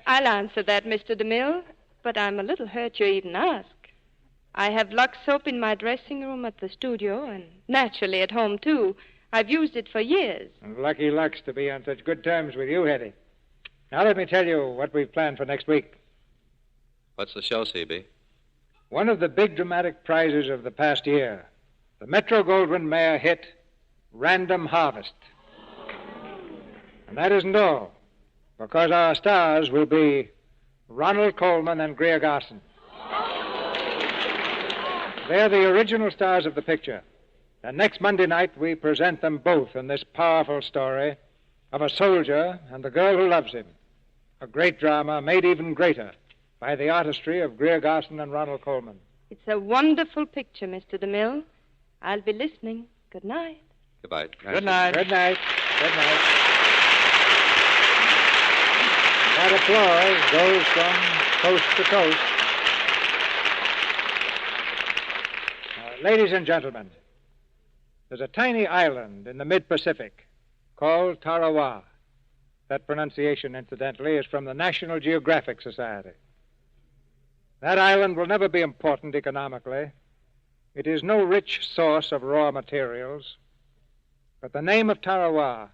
[SPEAKER 7] I'll answer that, Mr. DeMille, but I'm a little hurt you even ask. I have Lux soap in my dressing room at the studio, and naturally at home, too. I've used it for years.
[SPEAKER 2] And lucky Lux to be on such good terms with you, Hedy. Now let me tell you what we've planned for next week.
[SPEAKER 3] What's the show, C.B.?
[SPEAKER 2] One of the big dramatic prizes of the past year. The Metro-Goldwyn-Mayer hit, Random Harvest. And that isn't all, because our stars will be Ronald Colman and Greer Garson. They're the original stars of the picture. And next Monday night, we present them both in this powerful story of a soldier and the girl who loves him. A great drama made even greater by the artistry of Greer Garson and Ronald Colman.
[SPEAKER 7] It's a wonderful picture, Mr. DeMille. I'll be listening. Good night.
[SPEAKER 3] Goodbye.
[SPEAKER 8] Good night.
[SPEAKER 2] Good night. Good night. That applause goes from coast to coast. Ladies and gentlemen, there's a tiny island in the mid-Pacific called Tarawa. That pronunciation, incidentally, is from the National Geographic Society. That island will never be important economically. It is no rich source of raw materials. But the name of Tarawa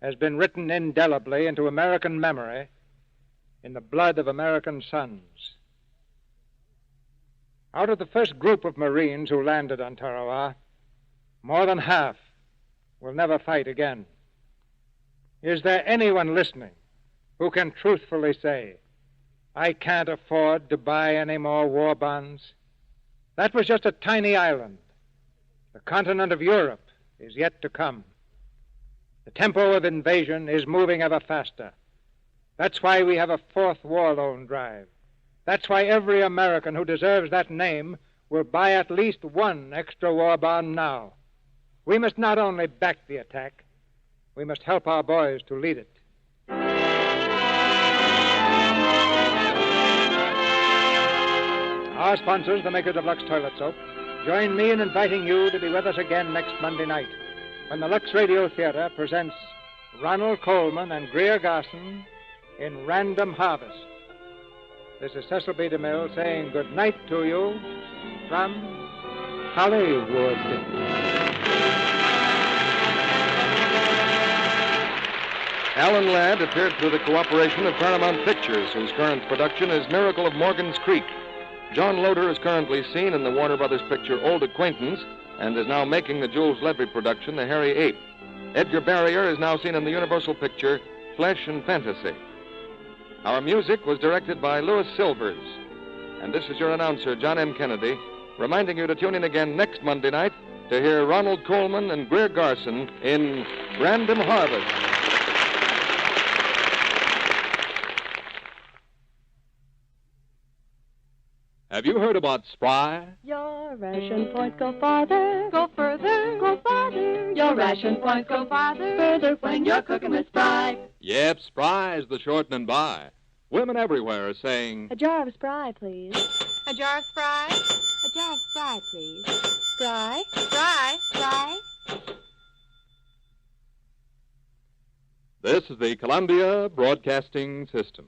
[SPEAKER 2] has been written indelibly into American memory in the blood of American sons. Out of the first group of Marines who landed on Tarawa, more than half will never fight again. Is there anyone listening who can truthfully say, I can't afford to buy any more war bonds? That was just a tiny island. The continent of Europe is yet to come. The tempo of invasion is moving ever faster. That's why we have a fourth war loan drive. That's why every American who deserves that name will buy at least one extra war bond now. We must not only back the attack, we must help our boys to lead it. Our sponsors, the makers of Lux Toilet Soap, join me in inviting you to be with us again next Monday night when the Lux Radio Theatre presents Ronald Colman and Greer Garson in Random Harvest. This is Cecil B. DeMille saying good night to you from Hollywood.
[SPEAKER 1] Alan Ladd appeared through the cooperation of Paramount Pictures, whose current production is Miracle of Morgan's Creek. John Loder is currently seen in the Warner Brothers picture Old Acquaintance and is now making the Jules Levy production The Hairy Ape. Edgar Barrier is now seen in the Universal picture Flesh and Fantasy. Our music was directed by Louis Silvers. And this is your announcer, John M. Kennedy, reminding you to tune in again next Monday night to hear Ronald Colman and Greer Garson in Random Harvest.
[SPEAKER 18] Have you heard about Spry?
[SPEAKER 19] Your ration points go farther, go further, go farther. Your ration points go farther, further when you're cooking with Spry.
[SPEAKER 18] Yep, Spry is the shortening by. Women everywhere are saying,
[SPEAKER 19] A jar of Spry, please.
[SPEAKER 20] A jar of Spry?
[SPEAKER 19] A jar of Spry, please. Spry,
[SPEAKER 20] Spry,
[SPEAKER 19] Spry.
[SPEAKER 18] This is the Columbia Broadcasting System.